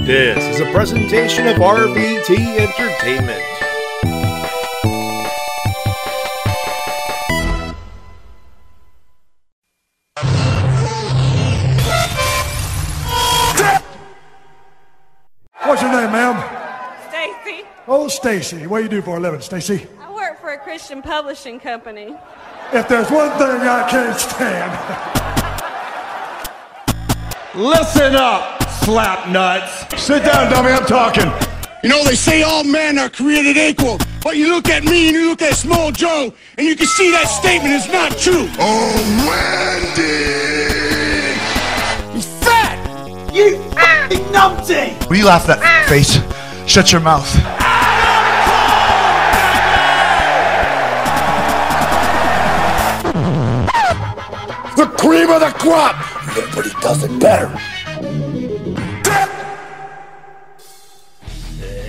This is a presentation of RVT Entertainment. What's your name, ma'am? Stacy. Oh, Stacy. What do you do for a living, Stacy? I work for a Christian publishing company. If there's one thing I can't stand. Listen up, slap nuts. Sit down, dummy, I'm talking. You know, they say all men are created equal, but you look at me and you look at Small Joe, and you can see that statement is not true. Oh, Randy! He's fat! You f***ing numpty! Will you laugh at that face? Shut your mouth. The cream of the crop! Nobody does it better.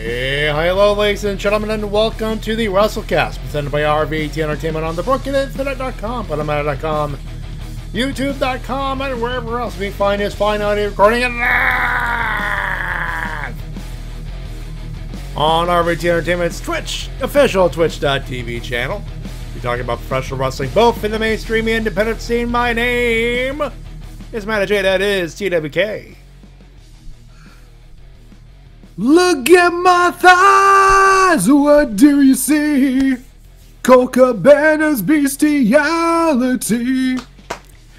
Hey, hello, ladies and gentlemen, and welcome to the Wrestle Cast, presented by RVT Entertainment on the BrokenInfinite.com, Podomatic.com, YouTube.com, and wherever else we can find this fine audio recording it live on RVT Entertainment's Twitch, official Twitch.tv channel. We're talking about professional wrestling, both in the mainstream and independent scene. My name is Matty Jay, that is TWK. Look at my thighs, what do you see? Colt Cabana's bestiality.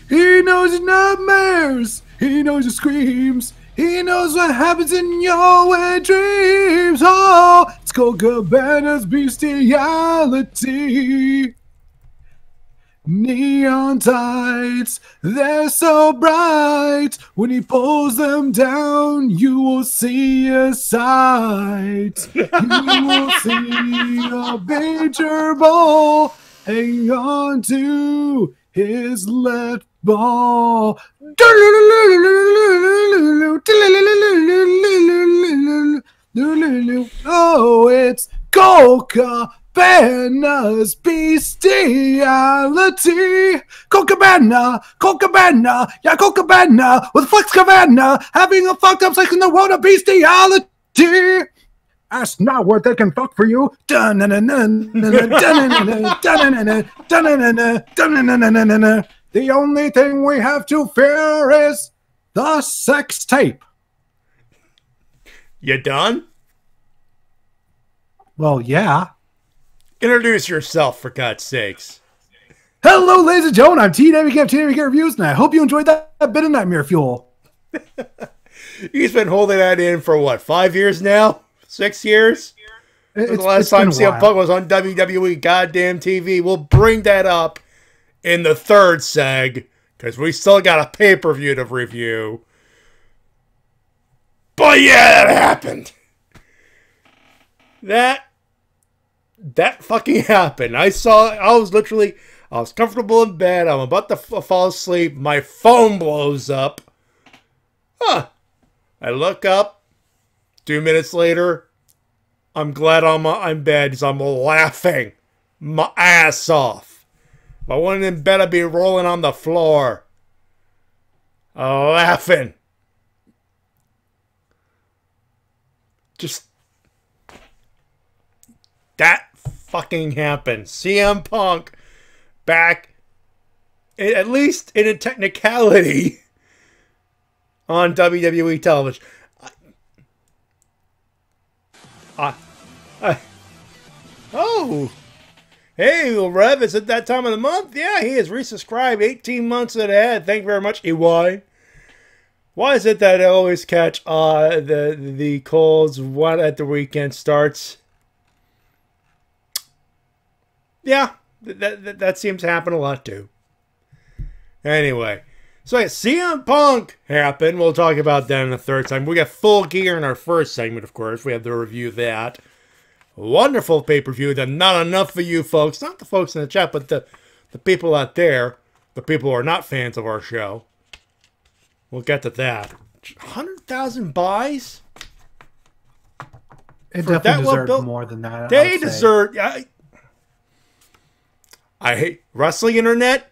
He knows your nightmares, he knows your screams, he knows what happens in your wet dreams. Oh, it's Colt Cabana's bestiality. Neon tights, they're so bright. When he pulls them down, you will see a sight. You will see a major ball hang on to his left ball. Oh, it's Colt Cabana's bestiality. Colt Cabana, yeah, Colt Cabana with Flex Cabana having a fucked up sex in the world of bestiality. Ask not what they can fuck for you. The only thing we have to fear is the sex tape. You done? Well, yeah. Introduce yourself, for God's sakes. Hello, ladies and gentlemen. I'm TWK of TWK Reviews, and I hope you enjoyed that bit of Nightmare Fuel. He's been holding that in for what, 5 years now? 6 years? The last time CM Punk was on WWE goddamn TV. We'll bring that up in the third seg, because we still got a pay-per-view to review. But yeah, that happened. That fucking happened. I was comfortable in bed. I'm about to fall asleep. My phone blows up. I look up. 2 minutes later, I'm glad I'm in bed because I'm laughing my ass off. If I wasn't in bed, I'd be rolling on the floor. Laughing. Just that fucking happened. CM Punk back, at least in a technicality, on WWE television. Oh, hey, well, Rev, is it that time of the month? Yeah, he has resubscribed 18 months ahead. Thank you very much, EY. Why is it that I always catch the calls one at the weekend starts? Yeah, that seems to happen a lot too. Anyway, so yeah, CM Punk happened. We'll talk about that in the third segment. We got Full Gear in our first segment, of course. We have to review that. Wonderful pay-per-view that not enough for you folks, not the folks in the chat, but the people out there, the people who are not fans of our show. We'll get to that. 100,000 buys? It definitely deserved more than that. They deserve... I hate wrestling internet.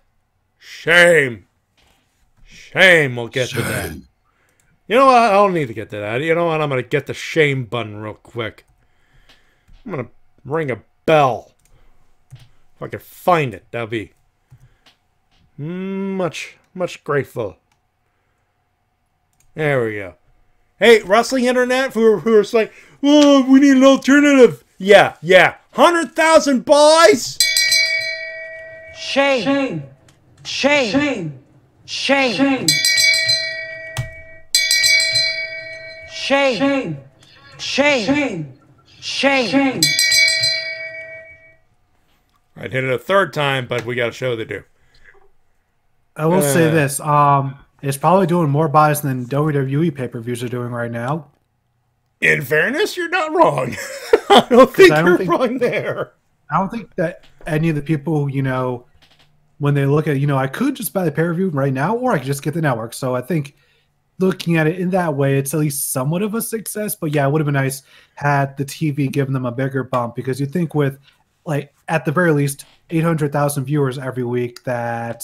Shame. We'll get to that. You know what? I don't need to get to that. You know what? I'm going to get the shame button real quick. I'm going to ring a bell. If I can find it, that'll be much grateful. There we go. Hey, Wrestling Internet, who are like, oh, we need an alternative. Yeah. 100,000 buys? Shame. Shame. Shame. Shame. Shame. Shame. I'd hit it a third time, but we got a show to do. I will say this. It's probably doing more buys than WWE pay-per-views are doing right now. In fairness, you're not wrong. I don't think you're wrong there. I don't think that any of the people, you know, when they look at, you know, I could just buy the pay-per-view right now, or I could just get the network. So I think looking at it in that way, it's at least somewhat of a success. But yeah, it would have been nice had the TV given them a bigger bump, because you think with, like, at the very least, 800,000 viewers every week, that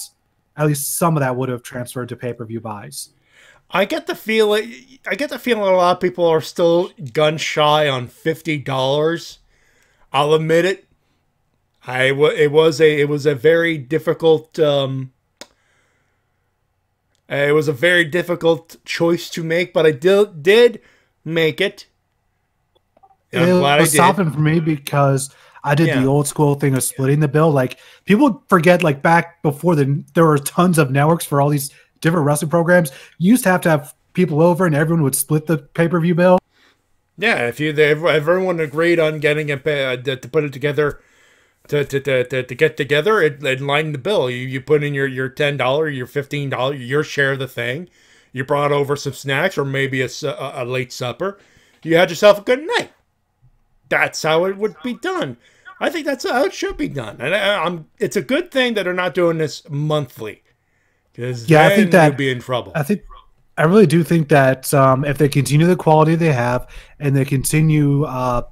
at least some of that would have transferred to pay-per-view buys. I get the feeling a lot of people are still gun shy on $50. I'll admit it. It was a very difficult choice to make, but I did make it. And I'm glad I did. It was softened for me because I did the old school thing of splitting the bill. Like, people forget, like, back before there were tons of networks for all these different wrestling programs. You used to have people over and everyone would split the pay-per-view bill. Yeah, if everyone agreed on getting it to put it together, to get together, it lined the bill. You put in your $10, your $15, your share of the thing. You brought over some snacks or maybe a late supper. You had yourself a good night. That's how it would be done. I think that's how it should be done, and it's a good thing that they're not doing this monthly, because I think that you'd be in trouble. I really do think that if they continue the quality they have, and they continue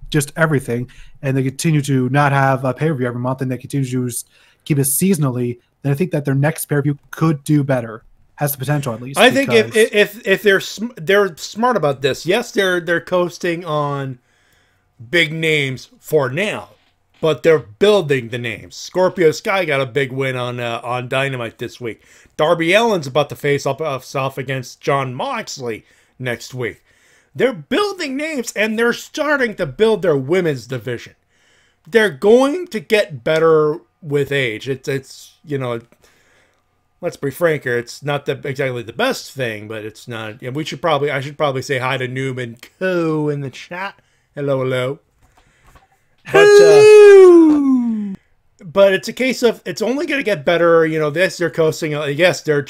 just everything, and they continue to not have a pay-per-view every month, and they continue to keep it seasonally, then I think that their next pay-per-view could do better. Has the potential, at least. I think if they're smart about this, yes, they're coasting on big names for now, but they're building the names. Scorpio Sky got a big win on Dynamite this week. Darby Allin's about to face off against Jon Moxley next week. They're building names, and they're starting to build their women's division. They're going to get better with age. It's you know, let's be frank here. It's not exactly the best thing, but it's not. I should probably say hi to Newman Co in the chat. Hello. But it's a case of it's only going to get better. You know, they're coasting. Yes, their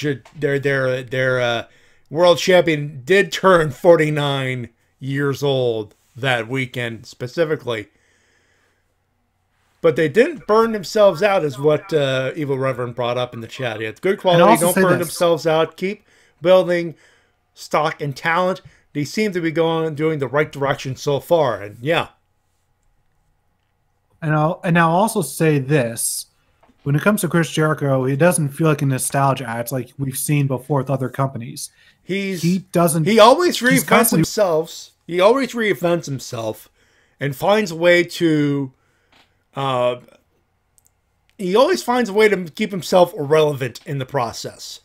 world champion did turn 49 years old that weekend specifically, but they didn't burn themselves out, is what Evil Reverend brought up in the chat. It's good quality. Don't burn themselves out. Keep building stock and talent. They seem to be doing the right direction so far, and yeah. And I'll also say this: when it comes to Chris Jericho, he doesn't feel like a nostalgia act like we've seen before with other companies. He always reinvents himself. He always reinvents himself, and finds a way to. He always finds a way to keep himself relevant in the process.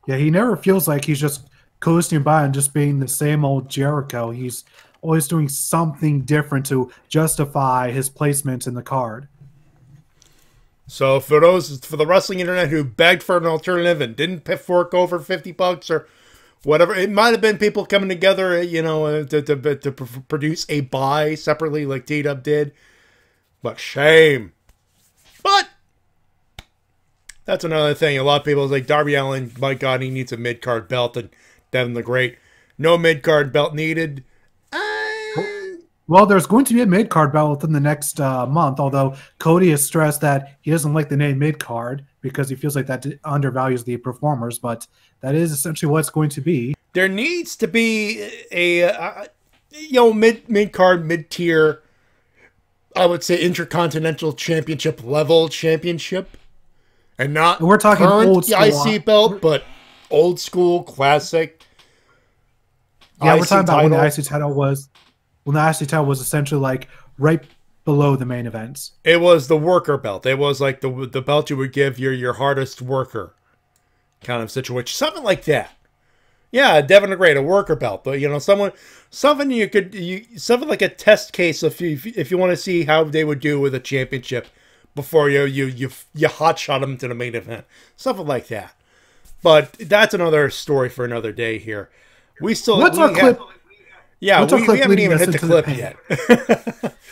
Yeah, he never feels like he's just coasting by and just being the same old Jericho. He's always doing something different to justify his placement in the card. So for the wrestling internet who begged for an alternative and didn't fork over $50 or whatever, it might have been people coming together, you know, to produce a buy separately like T-Dub did. But shame. But that's another thing. A lot of people like Darby Allin, my God, he needs a mid-card belt, and Devin the Great, no mid-card belt needed. Well, there's going to be a mid-card belt within the next month, although Cody has stressed that he doesn't like the name mid-card because he feels like that undervalues the performers, but that is essentially what it's going to be. There needs to be a mid-card, mid-tier, I would say Intercontinental Championship level championship, and not we're talking current old school IC belt, but old school, classic. Yeah, we're talking about when the IC title was essentially like right below the main events. It was the worker belt. It was like the belt you would give your hardest worker kind of situation, something like that. Yeah, Devin the Great, a worker belt, but something like a test case if you want to see how they would do with a championship before you hot shot them to the main event, something like that. But that's another story for another day. Here, what's our clip? Yeah, we haven't even hit the clip yet.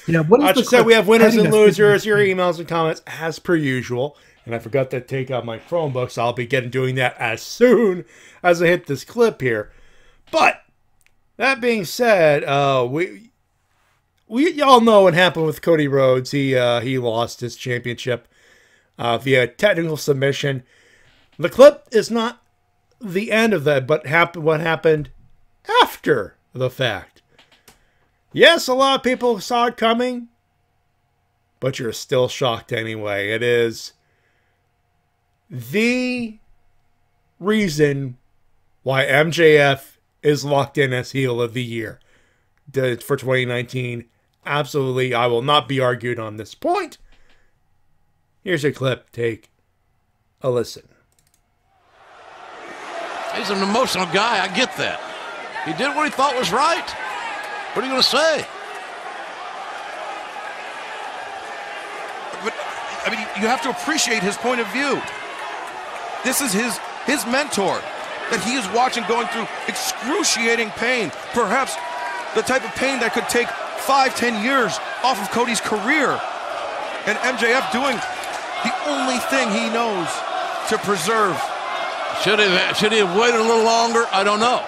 Yeah, what is I just said we have winners and losers. Your emails and comments as per usual. And I forgot to take out my Chromebook, so I'll be doing that as soon as I hit this clip here. But that being said, we all know what happened with Cody Rhodes. He lost his championship via technical submission. The clip is not the end of that, but what happened after the fact. Yes, a lot of people saw it coming, but you're still shocked anyway. It is the reason why MJF is locked in as heel of the year for 2019. Absolutely, I will not be argued on this point. Here's a clip. Take a listen. He's an emotional guy. I get that. He did what he thought was right. What are you going to say? But, I mean, you have to appreciate his point of view. This is his mentor that he is watching going through excruciating pain. Perhaps the type of pain that could take 5-10 years off of Cody's career. And MJF doing the only thing he knows to preserve. Should he have waited a little longer? I don't know.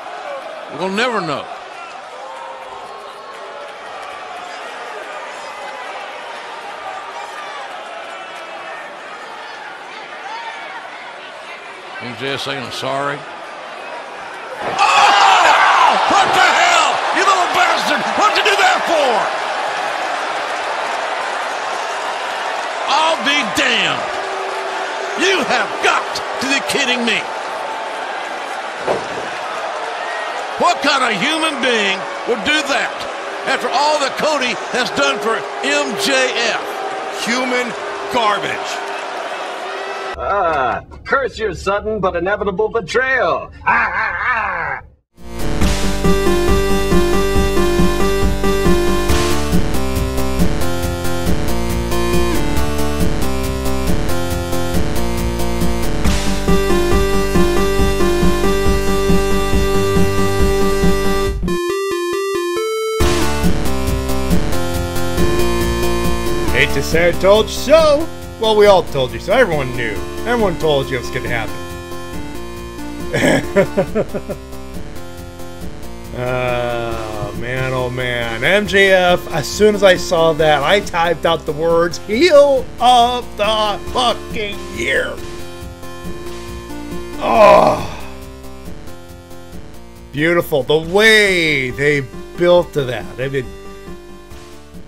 We'll never know. MJF saying I'm sorry. Oh! What the hell? You little bastard! What'd you do that for? I'll be damned. You have got to be kidding me. What kind of human being would do that after all that Cody has done for MJF? Human garbage. Curse your sudden but inevitable betrayal. Hate to say I told you so. Well, we all told you so. Everyone knew. Everyone told you it was going to happen. Oh, man, oh, man. MJF, as soon as I saw that, I typed out the words, heel of the fucking year. Oh. Beautiful. The way they built to that. I mean,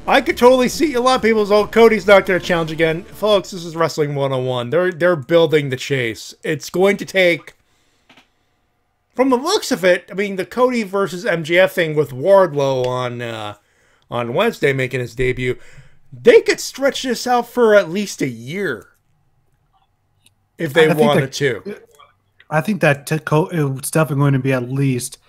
I could totally see a lot of people say, oh, Cody's not going to challenge again. Folks, this is Wrestling 101. They're building the chase. It's going to take, from the looks of it, I mean, the Cody versus MJF thing with Wardlow on Wednesday making his debut, they could stretch this out for at least a year if they wanted to. I think that it's definitely going to be at least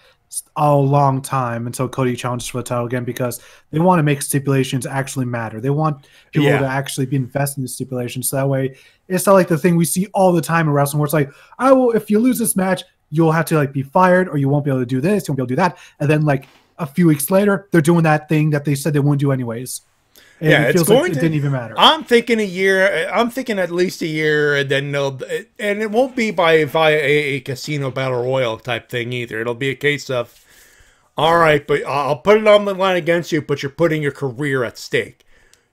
a long time until Cody challenges for the title again, because they want to make stipulations actually matter. They want people to actually be invested in the stipulations, so that way it's not like the thing we see all the time in wrestling where it's like, oh, well, if you lose this match, you'll have to like be fired, or you won't be able to do this, you won't be able to do that, and then like a few weeks later, they're doing that thing that they said they wouldn't do anyways. And yeah, it feels like it didn't even matter. I'm thinking a year. I'm thinking at least a year, and then and it won't be via a casino battle royal type thing either. It'll be a case of, all right, but I'll put it on the line against you, but you're putting your career at stake.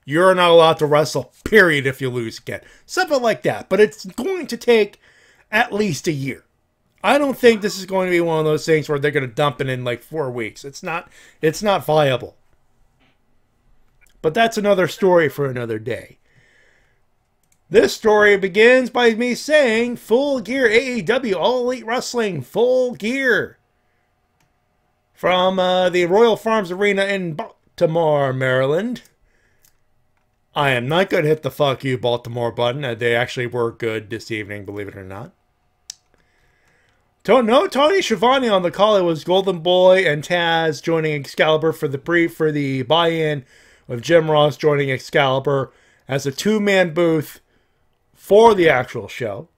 You're not allowed to wrestle, period, if you lose again. Something like that. But it's going to take at least a year. I don't think this is going to be one of those things where they're going to dump it in like 4 weeks. It's not viable. But that's another story for another day. This story begins by me saying, Full Gear AEW All Elite Wrestling, Full Gear. from the Royal Farms Arena in Baltimore, Maryland. I am not going to hit the fuck you Baltimore button. They actually were good this evening, believe it or not. No Tony Schiavone on the call. It was Golden Boy and Taz joining Excalibur for the buy-in, with Jim Ross joining Excalibur as a two-man booth for the actual show.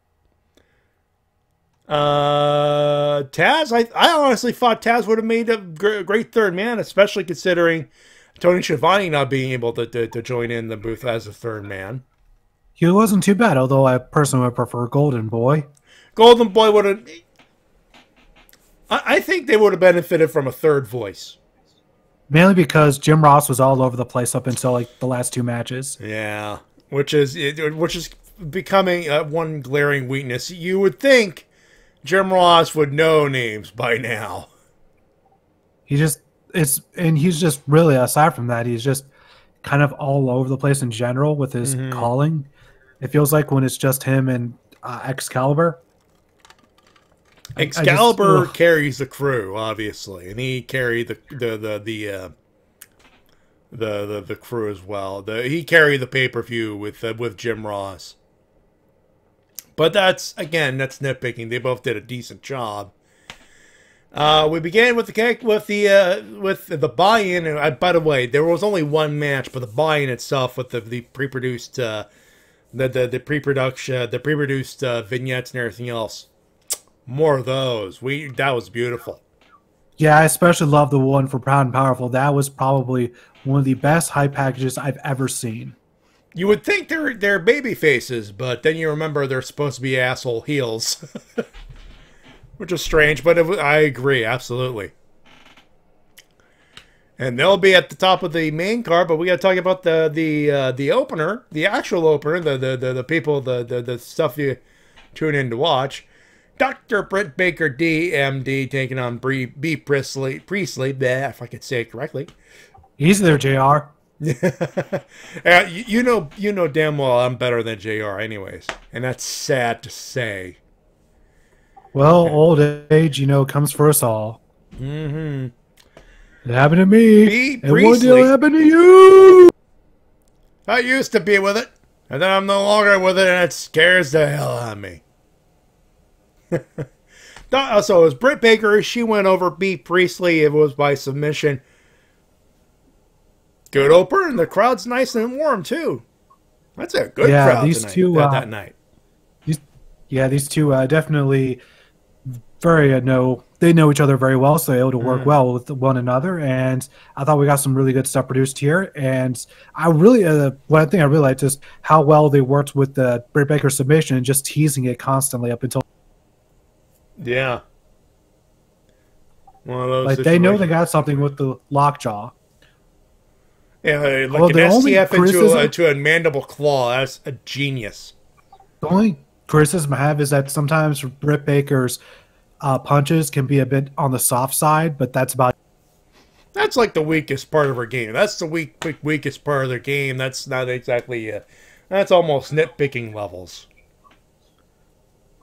Taz, I honestly thought Taz would have made a great third man, especially considering Tony Schiavone not being able to join in the booth as a third man. He wasn't too bad, although I personally would prefer Golden Boy. Golden Boy would have... I think they would have benefited from a third voice. Mainly because Jim Ross was all over the place up until like the last two matches. Yeah, which is becoming one glaring weakness. You would think Jim Ross would know names by now. He's just really, aside from that, he's just kind of all over the place in general with his calling. It feels like when it's just him and Excalibur. Excalibur carries the crew, obviously, and he carried the crew as well. He carried the pay-per-view with Jim Ross. But that's nitpicking. They both did a decent job. We began with the buy-in. By the way, there was only one match, but the buy-in itself with the pre-produced the pre-produced vignettes and everything else. More of those. That was beautiful. Yeah, I especially love the one for Proud and Powerful. That was probably one of the best hype packages I've ever seen. You would think they're baby faces, but then you remember they're supposed to be asshole heels. Which is strange, but I agree, absolutely. And they'll be at the top of the main card, but we got to talk about the opener, the actual opener, the people, the stuff you tune in to watch. Dr. Britt Baker, DMD, taking on B. Priestley, if I could say it correctly. He's there, JR. You know damn well I'm better than JR anyways, and that's sad to say. Well, old age, comes for us all. Mm-hmm. It happened to me, and one day it'll happen to you. I used to be with it, and then I'm no longer with it, and it scares the hell out of me. So it was Britt Baker. She went over, beat Priestley. It was by submission. Good opener, and the crowd's nice and warm too. That's a good crowd these tonight, two, that night. These two definitely they know each other very well, so they're able to work well with one another. And I thought we got some really good stuff produced here. And I really, one thing I really liked is how well they worked with the Britt Baker submission and just teasing it constantly up until. Yeah. One of those they know they got something with the lockjaw. Yeah, like an STF into a mandible claw. That's a genius. The only criticism I have is that sometimes Britt Baker's punches can be a bit on the soft side, but that's about. That's like the weakest part of her game. That's the weakest part of their game. That's not exactly. That's almost nitpicking levels.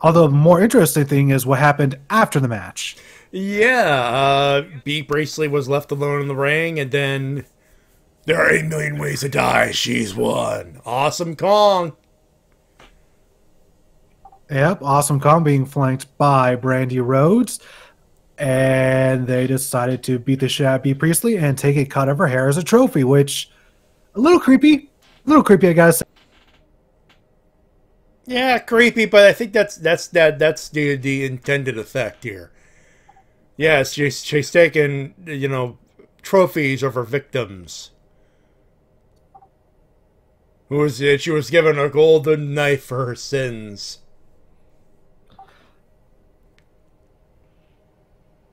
Although the more interesting thing is what happened after the match. Yeah, B. Priestley was left alone in the ring, and then there are 8 million ways to die. She's won. Awesome Kong. Yep, Awesome Kong being flanked by Brandy Rhodes, and they decided to beat the shit out of B. Priestley and take a cut of her hair as a trophy, which a little creepy, I gotta say. Yeah, creepy, but I think that's the intended effect here. Yes, she's taking trophies of her victims. She was given a golden knife for her sins.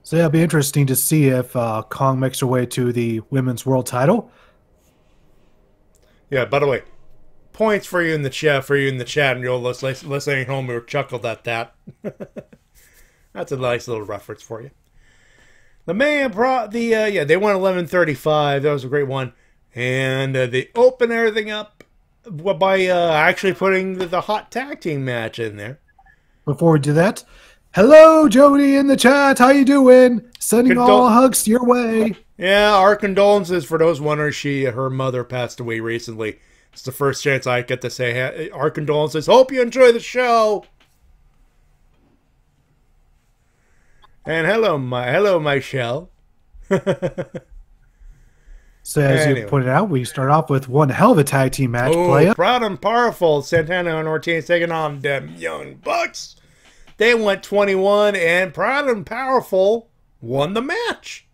So yeah, it'll be interesting to see if Kong makes her way to the women's world title. Yeah, by the way, points for you in the chat, and you'll listening at home who chuckled at that. That's a nice little reference for you. The man they won 11:35. That was a great one, and they opened everything up by actually putting the hot tag team match in there. Before we do that, Hello, Jody in the chat. How you doing? Sending all hugs your way. Yeah, our condolences for those wondering. Her mother passed away recently. It's the first chance I get to say our condolences. Hope you enjoy the show. And hello, Michelle. So as you pointed out, we start off with one hell of a tag team match. Proud and powerful. Santana and Ortiz taking on them Young Bucks. They went 21, and Proud and Powerful won the match.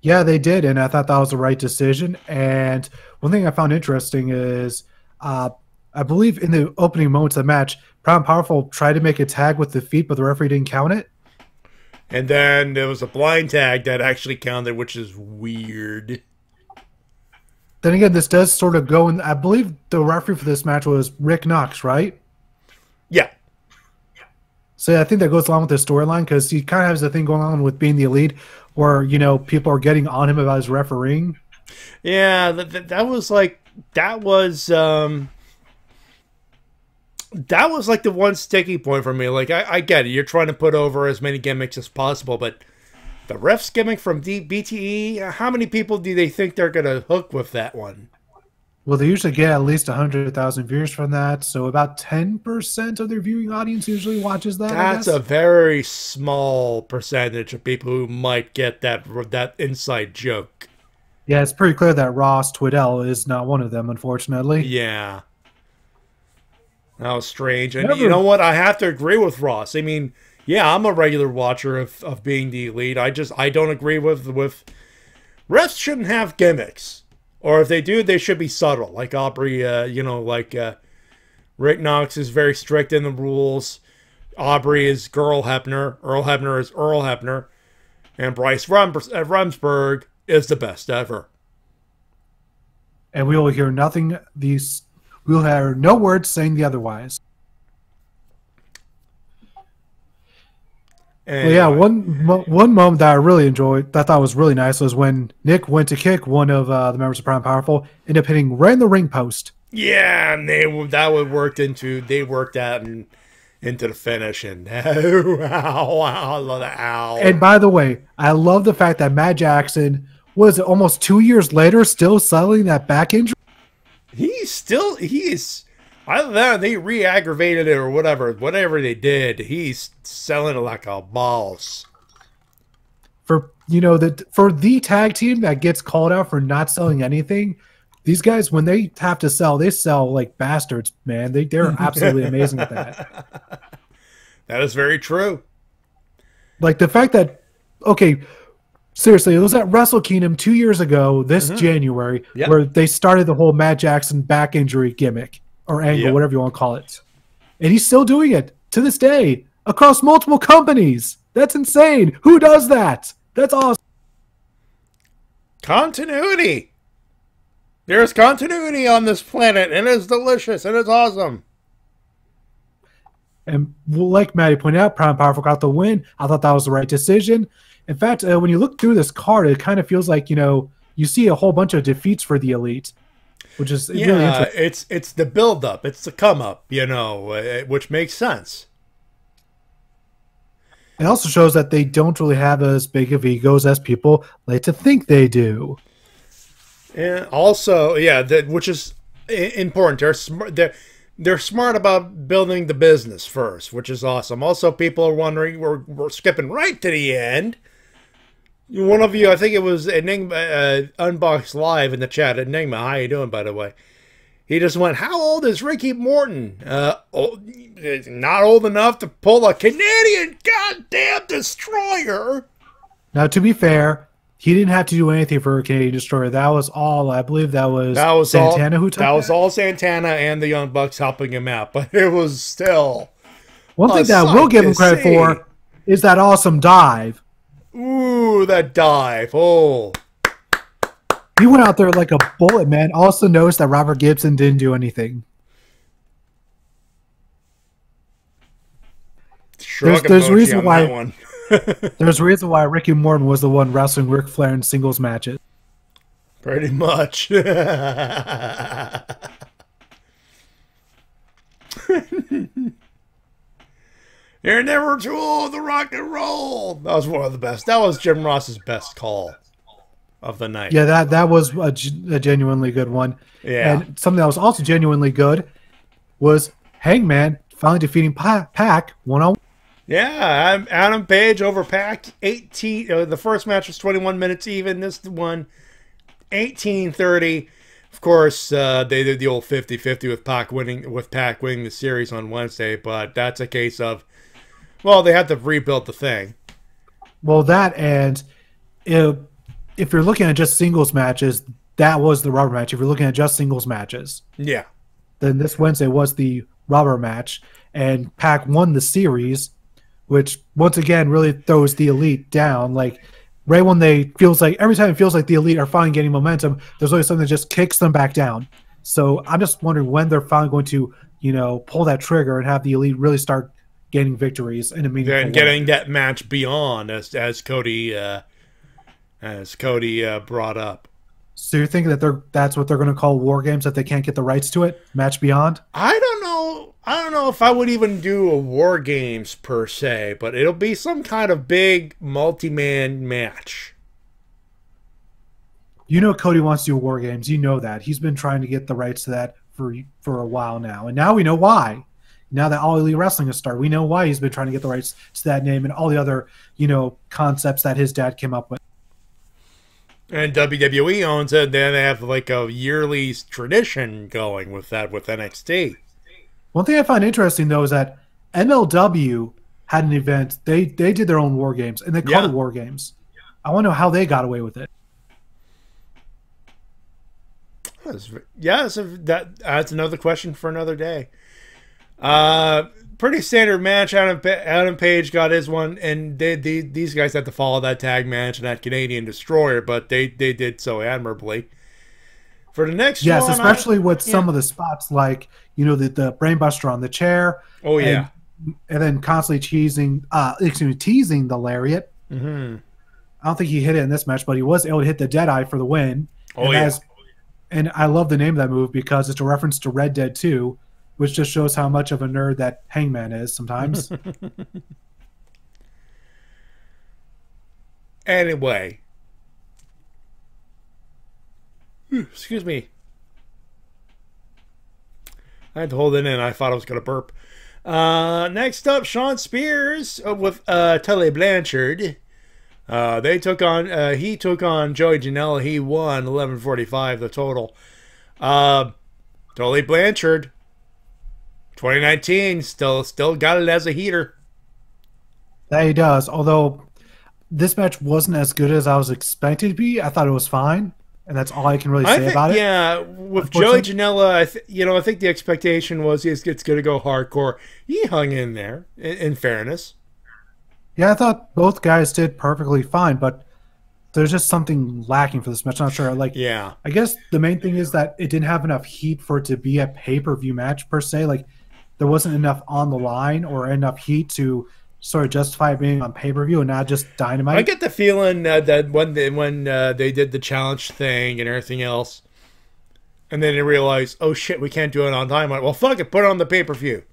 Yeah, they did, and I thought that was the right decision. And one thing I found interesting is, I believe in the opening moments of the match, Proud and Powerful tried to make a tag with the feet, but the referee didn't count it. And then there was a blind tag that actually counted, which is weird. Then again, this does sort of go in. I believe the referee for this match was Rick Knox, right? Yeah. So I think that goes along with the storyline because he kind of has a thing going on with being the elite where, you know, people are getting on him about his refereeing. Yeah, that was like the one sticky point for me. Like, I get it. You're trying to put over as many gimmicks as possible, but the ref's gimmick from BTE, how many people do they think they're going to hook with that one? Well, they usually get at least 100,000 viewers from that, so about 10% of their viewing audience usually watches that. That's a very small percentage of people who might get that inside joke. Yeah, it's pretty clear that Ross Tweedell is not one of them, unfortunately. Yeah. That was strange. And you know what? I have to agree with Ross. I mean, yeah, I'm a regular watcher of being the elite. I don't agree with refs shouldn't have gimmicks. Or if they do, they should be subtle. Like Aubrey, Rick Knox is very strict in the rules. Aubrey is Girl Hebner. Earl Hebner is Earl Hebner. And Bryce Rumsberg is the best ever. And we will hear nothing. We'll hear no words saying the otherwise. Well, yeah, one moment that I really enjoyed, that I thought was really nice, was when Nick went to kick one of the members of Proud and Powerful, ended up hitting right in the ring post. Yeah, and they worked that into the finish, and ow. And by the way, I love the fact that Matt Jackson was almost 2 years later still selling that back injury. Either that or they re-aggravated it or whatever they did, he's selling it like a boss. For the tag team that gets called out for not selling anything, these guys, when they have to sell, they sell like bastards, man. They're absolutely amazing at that. That is very true. Like the fact that, okay, seriously, it was at Wrestle Kingdom 2 years ago, this January, where they started the whole Matt Jackson back injury gimmick. Or angle, whatever you want to call it. And he's still doing it to this day across multiple companies. That's insane. Who does that? That's awesome. Continuity. There's continuity on this planet, and it's delicious, and it's awesome. And like Matty pointed out, Proud and Powerful got the win. I thought that was the right decision. In fact, when you look through this card, it kind of feels like, you see a whole bunch of defeats for the Elite. Which is really interesting. It's the build up, it's the come up, which makes sense. It also shows that they don't really have as big of egos as people like to think they do. And also, which is important. They're smart about building the business first, which is awesome. Also, people are wondering, we're skipping right to the end. One of you, I think it was Enigma, Unboxed Live in the chat. Enigma, how you doing, by the way? He just went, how old is Ricky Morton? Not old enough to pull a Canadian goddamn destroyer. Now, to be fair, he didn't have to do anything for a Canadian destroyer. That was all, I believe that was Santana who took that. That was all Santana and the Young Bucks helping him out, but it was still one thing that I will give him credit for is that awesome dive. Ooh, that dive. Oh. He went out there like a bullet, man. Also noticed that Robert Gibson didn't do anything. There's a reason why there's a reason why Ricky Morton was the one wrestling Ric Flair in singles matches. Pretty much. You're never too old to rock and roll. That was one of the best. That was Jim Ross's best call of the night. Yeah, that was a genuinely good one. Yeah. And something that was also genuinely good was Hangman finally defeating Pac one-on-one. Yeah, Adam Page over Pac. 18. The first match was 21 minutes even. This one, 18:30. Of course, they did the old 50-50 with Pac winning the series on Wednesday, but that's a case of, well, they had to rebuild the thing. Well, that, and if you're looking at just singles matches, that was the rubber match. If you're looking at just singles matches, yeah, then this Wednesday was the rubber match, and Pac won the series, which once again really throws the Elite down. Like right when every time it feels like the Elite are finally getting momentum, there's always something that just kicks them back down. So I'm just wondering when they're finally going to, pull that trigger and have the Elite really start gaining victories in a meaningful way. And getting that match beyond, as Cody brought up. So you're thinking that that's what they're going to call War Games if they can't get the rights to it? Match Beyond? I don't know if I would even do a War Games per se, but it'll be some kind of big multi-man match. Cody wants to do War Games. You know that. He's been trying to get the rights to that for a while now. And now we know why. Now that All Elite Wrestling has started, we know why he's been trying to get the rights to that name and all the other, concepts that his dad came up with. And WWE owns it. Then they have like a yearly tradition going with that with NXT. One thing I find interesting though is that MLW had an event. They did their own War Games and they called it War Games. I want to know how they got away with it. Yeah, so that's another question for another day. Pretty standard match. Adam Page got his one, and these guys had to follow that tag match and that Canadian Destroyer, but they did so admirably. For the next one, especially with some of the spots like the brainbuster on the chair. Oh yeah, and then constantly teasing the lariat. Mm-hmm. I don't think he hit it in this match, but he was able to hit the Deadeye for the win. Oh yeah, and I love the name of that move because it's a reference to Red Dead 2. Which just shows how much of a nerd that Hangman is sometimes. Anyway. Excuse me. I had to hold it in. I thought I was going to burp. Next up, Shawn Spears with Tully Blanchard. He took on Joey Janela. He won 11:45 the total. Tully Blanchard. 2019 still got it as a heater. That he does. Although this match wasn't as good as I was expected to be. I thought it was fine, and that's all I can really say about it. Yeah, with Joey Janela, I think the expectation was it's going to go hardcore. He hung in there. In fairness. Yeah, I thought both guys did perfectly fine, but there's just something lacking for this match. I'm not sure. Yeah. I guess the main thing is that it didn't have enough heat for it to be a pay-per-view match per se. There wasn't enough on the line or enough heat to sort of justify it being on pay-per-view and not just Dynamite. I get the feeling that when they did the challenge thing and everything else, and then they realized, oh shit, we can't do it on Dynamite. Well, fuck it, put it on the pay-per-view.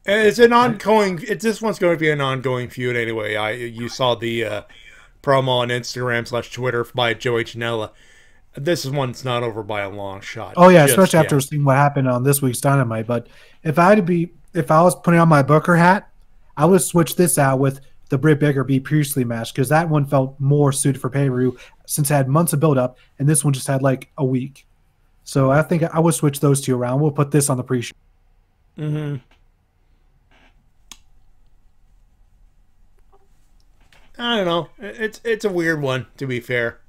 And it's an ongoing. This one's going to be an ongoing feud anyway. You saw the promo on Instagram/Twitter by Joey Janela. This one's not over by a long shot. Oh yeah, especially after seeing what happened on this week's Dynamite. But if I was putting on my Booker hat, I would switch this out with the Britt Baker B. Priestley match because that one felt more suited for pay-per-view since it had months of build-up, and this one just had a week. So I think I would switch those two around. We'll put this on the pre-show. Mm-hmm. I don't know. It's a weird one, to be fair.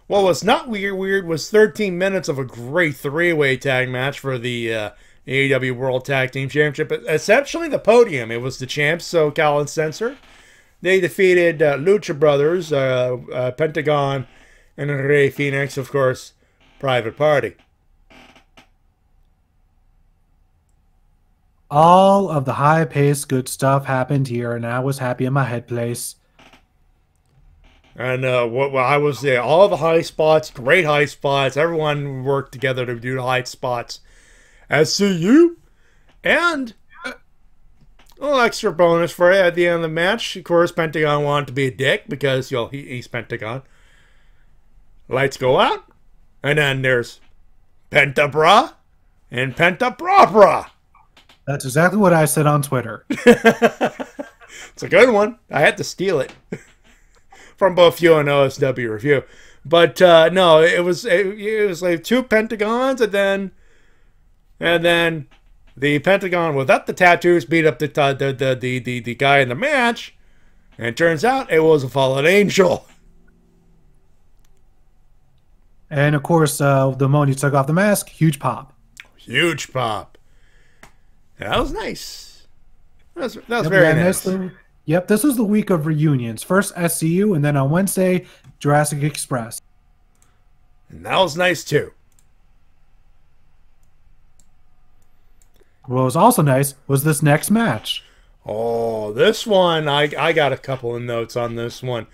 What was not weird was 13 minutes of a great three-way tag match for the AEW World Tag Team Championship. Essentially the podium. It was the champs, so Cal and Censor. They defeated Lucha Brothers, Pentagon, and Rey Fenix, of course, Private Party. All of the high-paced good stuff happened here, and I was happy in my head place. And I was there. All the high spots, great high spots. Everyone worked together to do the high spots. SCU. And A little extra bonus for you at the end of the match. Of course, Pentagon wanted to be a dick because, he's Pentagon. Lights go out, and then there's Pentabra and Pentabra. That's exactly what I said on Twitter. It's a good one. I had to steal it from both you and OSW Review. But no, it was like 2 Pentagons, and then the Pentagon without the tattoos beat up the guy in the match, and it turns out it was a fallen angel. And of course, the moment he took off the mask, huge pop. Huge pop. That was nice. That was very nice. Yep, this was the week of reunions. First SCU, and then on Wednesday, Jurassic Express. And that was nice too. What was also nice was this next match. Oh, this one, I got a couple of notes on this one.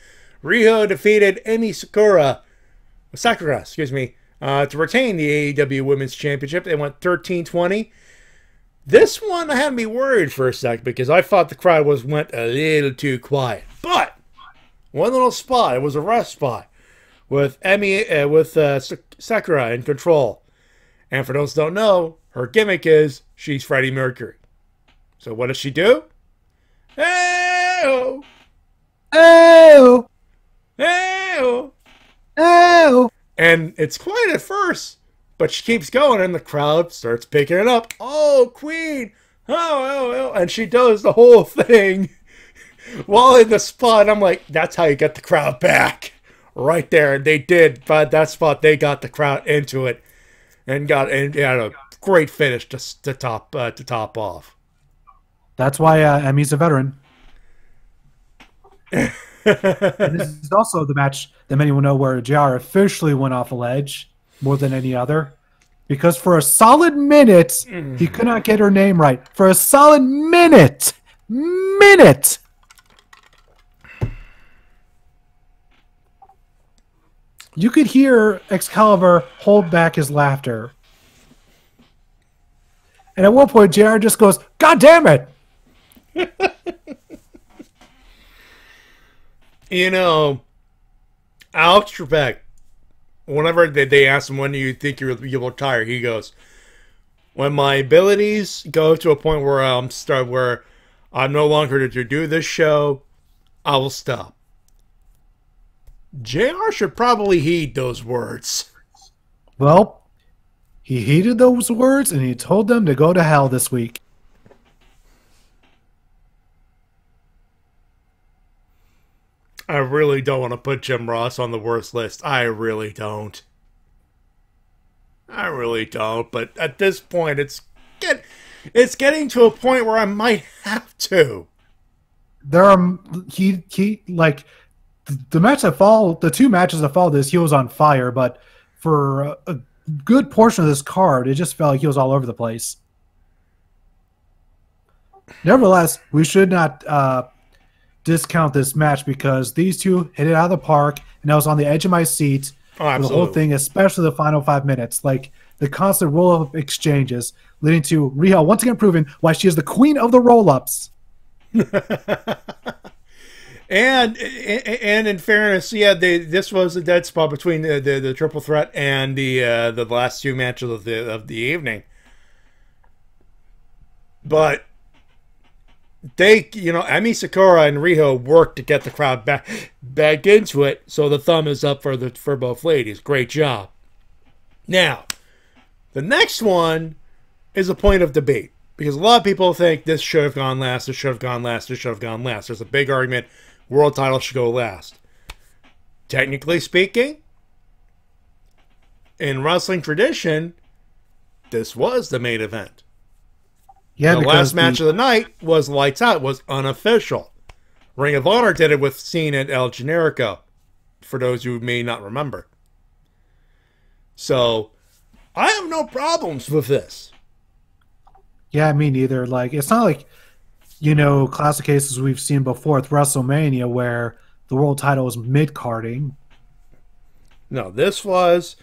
Riho defeated Emi Sakura, to retain the AEW Women's Championship. They went 13-20. This one I had me worried for a sec because I thought the crowd went a little too quiet. But one little spot, it was a rest spot with Sakura in control. And for those who don't know, her gimmick is she's Freddie Mercury. So what does she do? Hey-oh! Hey-oh! Hey-oh! Hey-oh! And it's quiet at first, but she keeps going and the crowd starts picking it up. Oh, Queen! Oh. And she does the whole thing while in the spot. I'm like, that's how you get the crowd back. Right there. And they did. But that spot, they got the crowd into it and had a great finish to top off. That's why Emi's a veteran. And this is also the match that many will know where JR officially went off a ledge more than any other. Because for a solid minute, he could not get her name right. For a solid minute! You could hear Excalibur hold back his laughter. And at one point, JR just goes, God damn it! Alex Trebek, whenever they ask him when do you think you will retire, he goes, when my abilities go to a point where I'm no longer to do this show, I will stop. JR should probably heed those words. Well, he heeded those words and he told them to go to hell this week. I really don't want to put Jim Ross on the worst list. I really don't. But at this point, it's getting to a point where I might have to. There are the match that followed, the 2 matches that followed this, he was on fire. But for a good portion of this card, it just felt like he was all over the place. Nevertheless, we should not discount this match because these two hit it out of the park, and I was on the edge of my seat for the whole thing, especially the final 5 minutes. Like the constant roll-up exchanges leading to Riho once again proving why she is the queen of the roll-ups. and in fairness, this was a dead spot between the triple threat and the last 2 matches of the evening. But Emi Sakura and Riho worked to get the crowd back into it, so the thumb is up for both ladies. Great job. Now, the next one is a point of debate, because a lot of people think this should have gone last, this should have gone last, this should have gone last. There's a big argument, world title should go last. Technically speaking, in wrestling tradition, this was the main event. Yeah, the last match of the night was Lights Out, was unofficial. Ring of Honor did it with Cena and El Generico, for those who may not remember. So, I have no problems with this. Yeah, me neither. Like, it's not like, classic cases we've seen before with WrestleMania where the world title was mid-carding. No, this was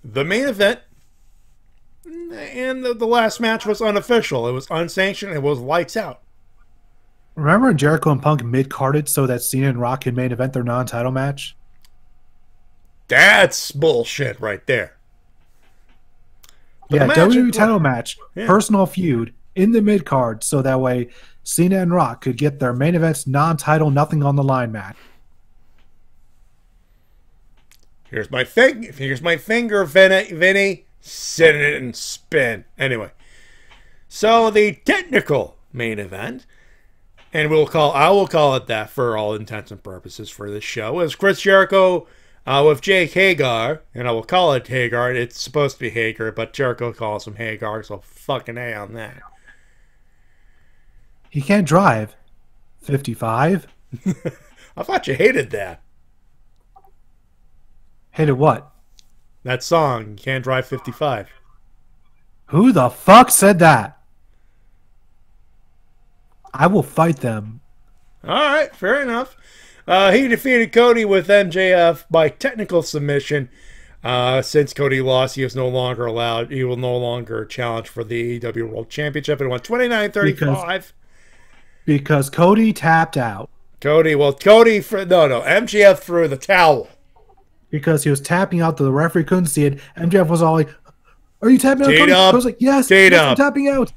the main event. And the last match was unofficial. It was unsanctioned. It was Lights Out. Remember when Jericho and Punk mid-carded so that Cena and Rock could main event their non-title match? That's bullshit right there. But yeah, WWE title match, personal feud in the mid-card so that way Cena and Rock could get their main event's non-title, nothing on the line match. Here's my finger, Vinny. Sit in it and spin. Anyway, so the technical main event, and I will call it that for all intents and purposes for this show, is Chris Jericho with Jake Hagar, and I will call it Hagar. It's supposed to be Hager, but Jericho calls him Hagar, so fucking A on that. He can't drive. 55? I thought you hated that. Hated what? That song, You Can't Drive 55. Who the fuck said that? I will fight them. Alright, fair enough. He defeated Cody with MJF by technical submission. Since Cody lost, he will no longer challenge for the AEW World Championship and won 29-35. Because Cody tapped out. MJF threw the towel. Because he was tapping out, the referee couldn't see it. MJF was all like, "Are you tapping out, Cody?" I was like, yes, I'm tapping out.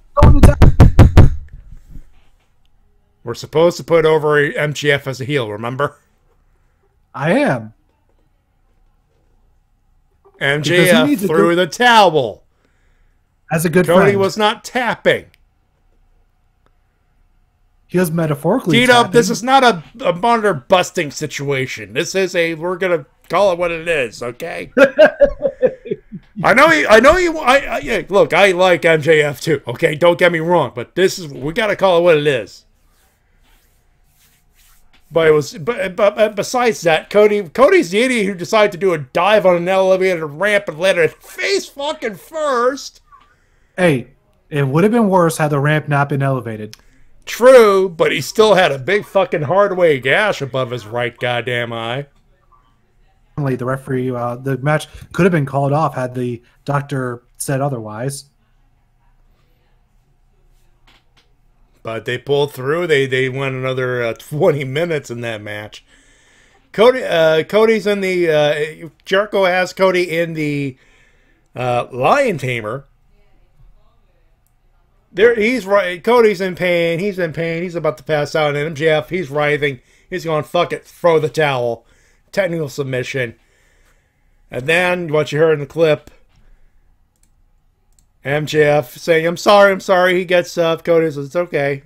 We're supposed to put over MJF as a heel, remember? I am. MJF threw the towel. As a good Cody friend. was not tapping. He was metaphorically T-Dub, this is not a monitor busting situation. This is we're going to call it what it is, okay? I know you, look, I like MJF too, okay? Don't get me wrong, but we got to call it what it is. But besides that, Cody's the idiot who decided to do a dive on an elevated ramp and let it face fucking first. Hey, it would have been worse had the ramp not been elevated. True, but he still had a big fucking hardway gash above his right goddamn eye. The referee, the match could have been called off had the doctor said otherwise. But they pulled through. They went another 20 minutes in that match. Cody's in the Jericho has Cody in the Lion Tamer. He's right. Cody's in pain. He's in pain. He's about to pass out. And MJF, he's writhing. He's going, fuck it, throw the towel. Technical submission. And then what you heard in the clip, MJF saying, I'm sorry. He gets up. Cody says, it's okay.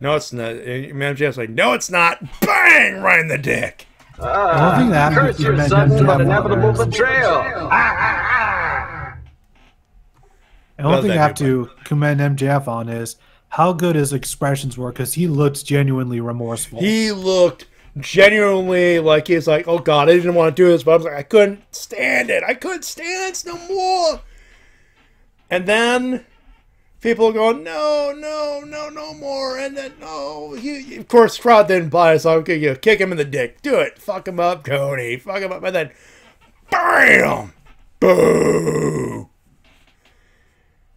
No, it's not. And MJF's like, no, it's not. Bang! Right in the dick. Curse your sudden but inevitable betrayal. The only thing I have to commend MJF on is how good his expressions were, because he looked genuinely remorseful. He looked genuinely like he's like, oh God, I didn't want to do this, but I was like, I couldn't stand it. I couldn't stand it no more. And then people are going, no more. And then, no. Of course, crowd didn't buy it, so I'm going to kick him in the dick. Do it. Fuck him up, Cody. Fuck him up. And then, bam! Boo!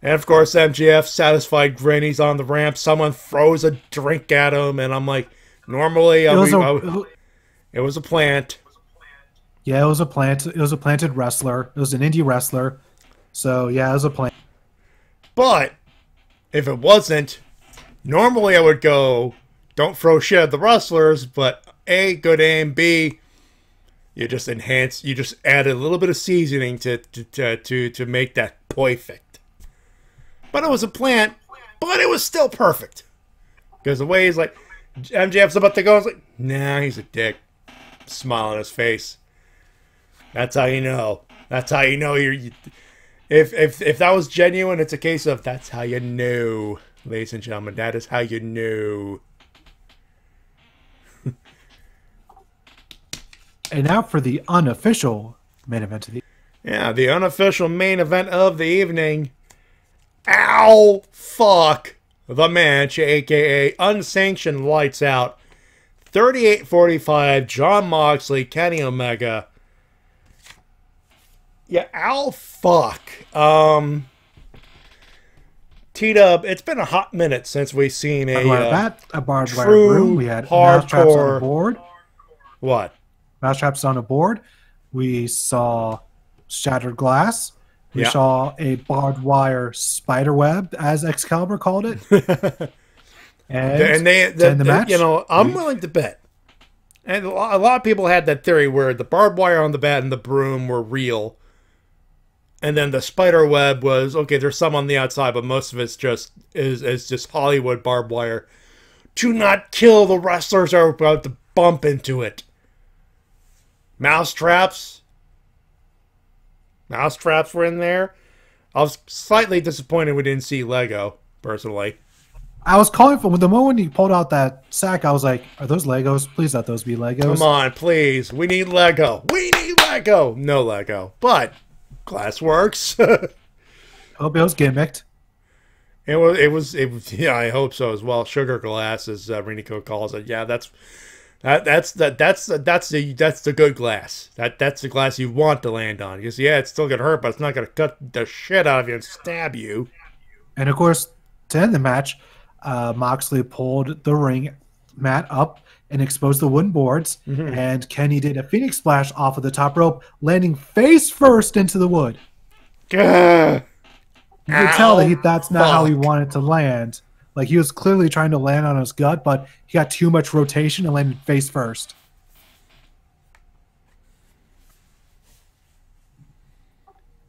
And of course, MJF, satisfied grin, he's on the ramp. Someone throws a drink at him, and I'm like, normally, it was a plant. Yeah, it was a plant. It was a planted wrestler. It was an indie wrestler. So, yeah, it was a plant. But, if it wasn't, normally I would go, don't throw shit at the wrestlers, but A, good aim, B, you just add a little bit of seasoning to make that perfect. But it was a plant, but it was still perfect. Because the way he's like, MJF's about to go, I was like, nah, he's a dick. Smile on his face. That's how you know. That's how you know you're... If that was genuine, it's a case of that's how you know, ladies and gentlemen. That is how you know. And now for the unofficial main event of the the unofficial main event of the evening. Ow! Fuck the match, aka unsanctioned lights out. 38-45, Jon Moxley, Kenny Omega. Yeah, ow fuck. T-Dub, it's been a hot minute since we've seen a barbed wire true room. We had mousetraps on a board. What? Mousetraps on a board. We saw shattered glass. We saw a barbed wire spider web, as Excalibur called it. and the match. You know, I'm willing to bet. And a lot of people had that theory where the barbed wire on the bat and the broom were real. And then the spider web was, okay, there's some on the outside, but most of it's just is just Hollywood barbed wire to not kill the wrestlers that are about to bump into it. Mousetraps. Mousetraps were in there. I was slightly disappointed we didn't see Lego, personally. I was calling for the moment you pulled out that sack. I was like, "Are those Legos? Please let those be Legos." Come on, please. We need Lego. We need Lego. No Lego, but glass works. Hope it was gimmicked. It was. Yeah, I hope so as well. Sugar glass, as Renico calls it. Yeah, that's the good glass. That's the glass you want to land on. Because yeah, it's still gonna hurt, but it's not gonna cut the shit out of you and stab you. And of course, to end the match, Moxley pulled the ring mat up and exposed the wooden boards, and Kenny did a Phoenix Splash off of the top rope, landing face first into the wood. Gah. You could tell that that's not how he wanted to land. Like, he was clearly trying to land on his gut, but he got too much rotation and landed face first.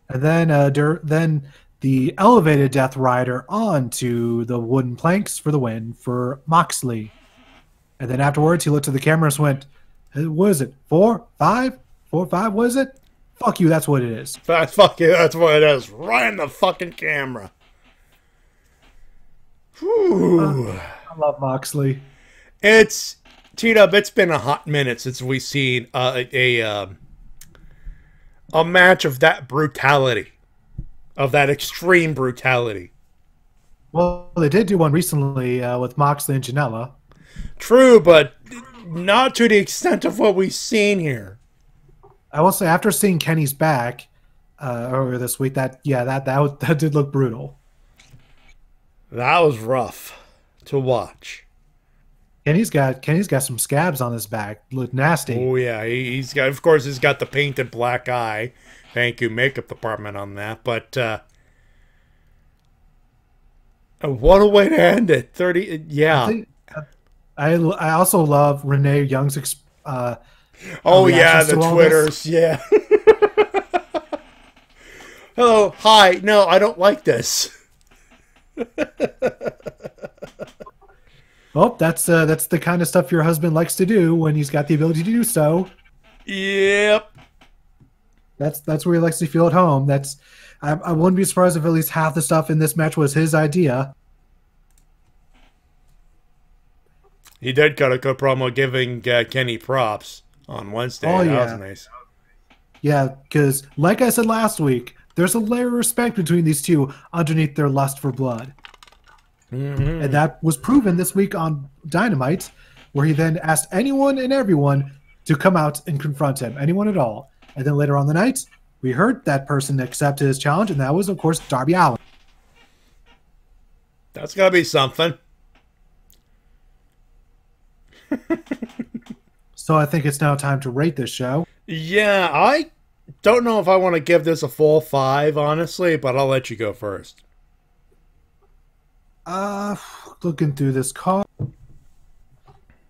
And then the elevated Death Rider onto the wooden planks for the win for Moxley. And then afterwards, he looked at the camera and went, "What is it? 4, 5? 4, 5? What is it? Fuck you, that's what it is." Fuck you, that's what it is. Right in the fucking camera. I love Moxley. It's T-Dub, it's been a hot minute since we've seen a match of that brutality. Of that extreme brutality. Well, they did do one recently with Moxley and Janela. True, but not to the extent of what we've seen here. I will say, after seeing Kenny's back earlier this week, that did look brutal. That was rough to watch. Kenny's got some scabs on his back. Look nasty. Oh yeah, he's got the painted black eye. Thank you, makeup department, on that. But what a way to end it. 30, yeah. I also love Renee Young's. Oh yeah, the Twitters, yeah. Hello, hi. No, I don't like this. Well, that's the kind of stuff your husband likes to do when he's got the ability to do so. Yep. That's where he likes to feel at home. I wouldn't be surprised if at least half the stuff in this match was his idea. He did cut a good promo giving Kenny props on Wednesday. Oh, that was nice. Yeah, because like I said last week, there's a layer of respect between these two underneath their lust for blood. And that was proven this week on Dynamite, where he then asked anyone and everyone to come out and confront him, anyone at all. And then later on the night, we heard that person accept his challenge, and that was, of course, Darby Allin. That's got to be something. So I think it's now time to rate this show. Yeah, I don't know if I want to give this a full 5, honestly, but I'll let you go first. Looking through this card.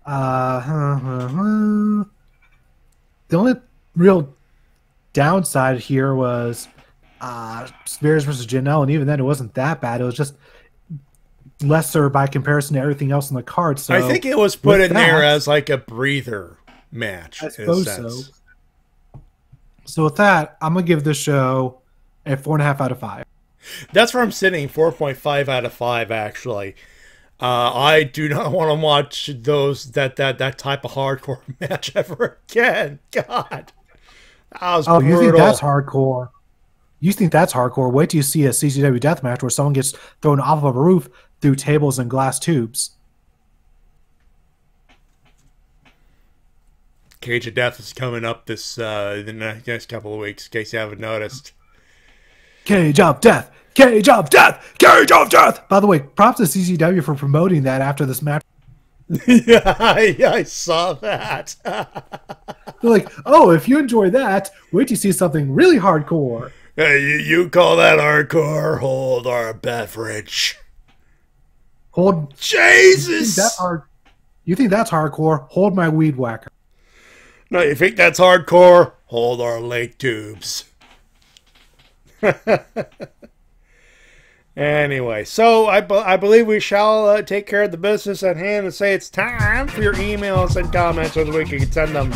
The only real downside here was Spears versus Janelle, and even then it wasn't that bad. It was just lesser by comparison to everything else on the card. So I think it was put in there as like a breather match. I suppose so. So with that, I'm going to give this show a 4.5 out of 5. That's where I'm sitting, 4.5 out of 5, actually. I do not want to watch that type of hardcore match ever again. God. That was brutal. You think that's hardcore? You think that's hardcore? Wait till you see a CCW death match where someone gets thrown off of a roof through tables and glass tubes. Cage of Death is coming up this in the next couple of weeks, in case you haven't noticed. Cage of Death! Cage of Death! Cage of Death! By the way, props to CCW for promoting that after this match. Yeah, I saw that. They're like, oh, if you enjoy that, wait till you see something really hardcore. Hey, you call that hardcore? Hold our beverage. Hold. Jesus! You think that's hardcore? Hold my weed whacker. No, you think that's hardcore? Hold our lake tubes. Anyway, so I believe we shall take care of the business at hand and say it's time for your emails and comments of the week. You can send them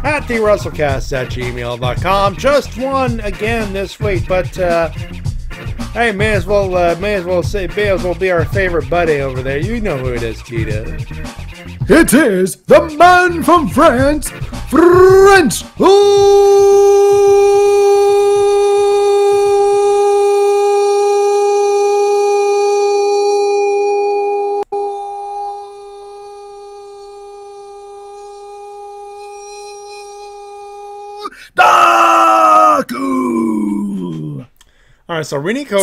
at thewrestlecast@gmail.com. Just one again this week, but hey, may as well be our favorite buddy over there. You know who it is, Tita. It is the man from France, French. All right, so Renico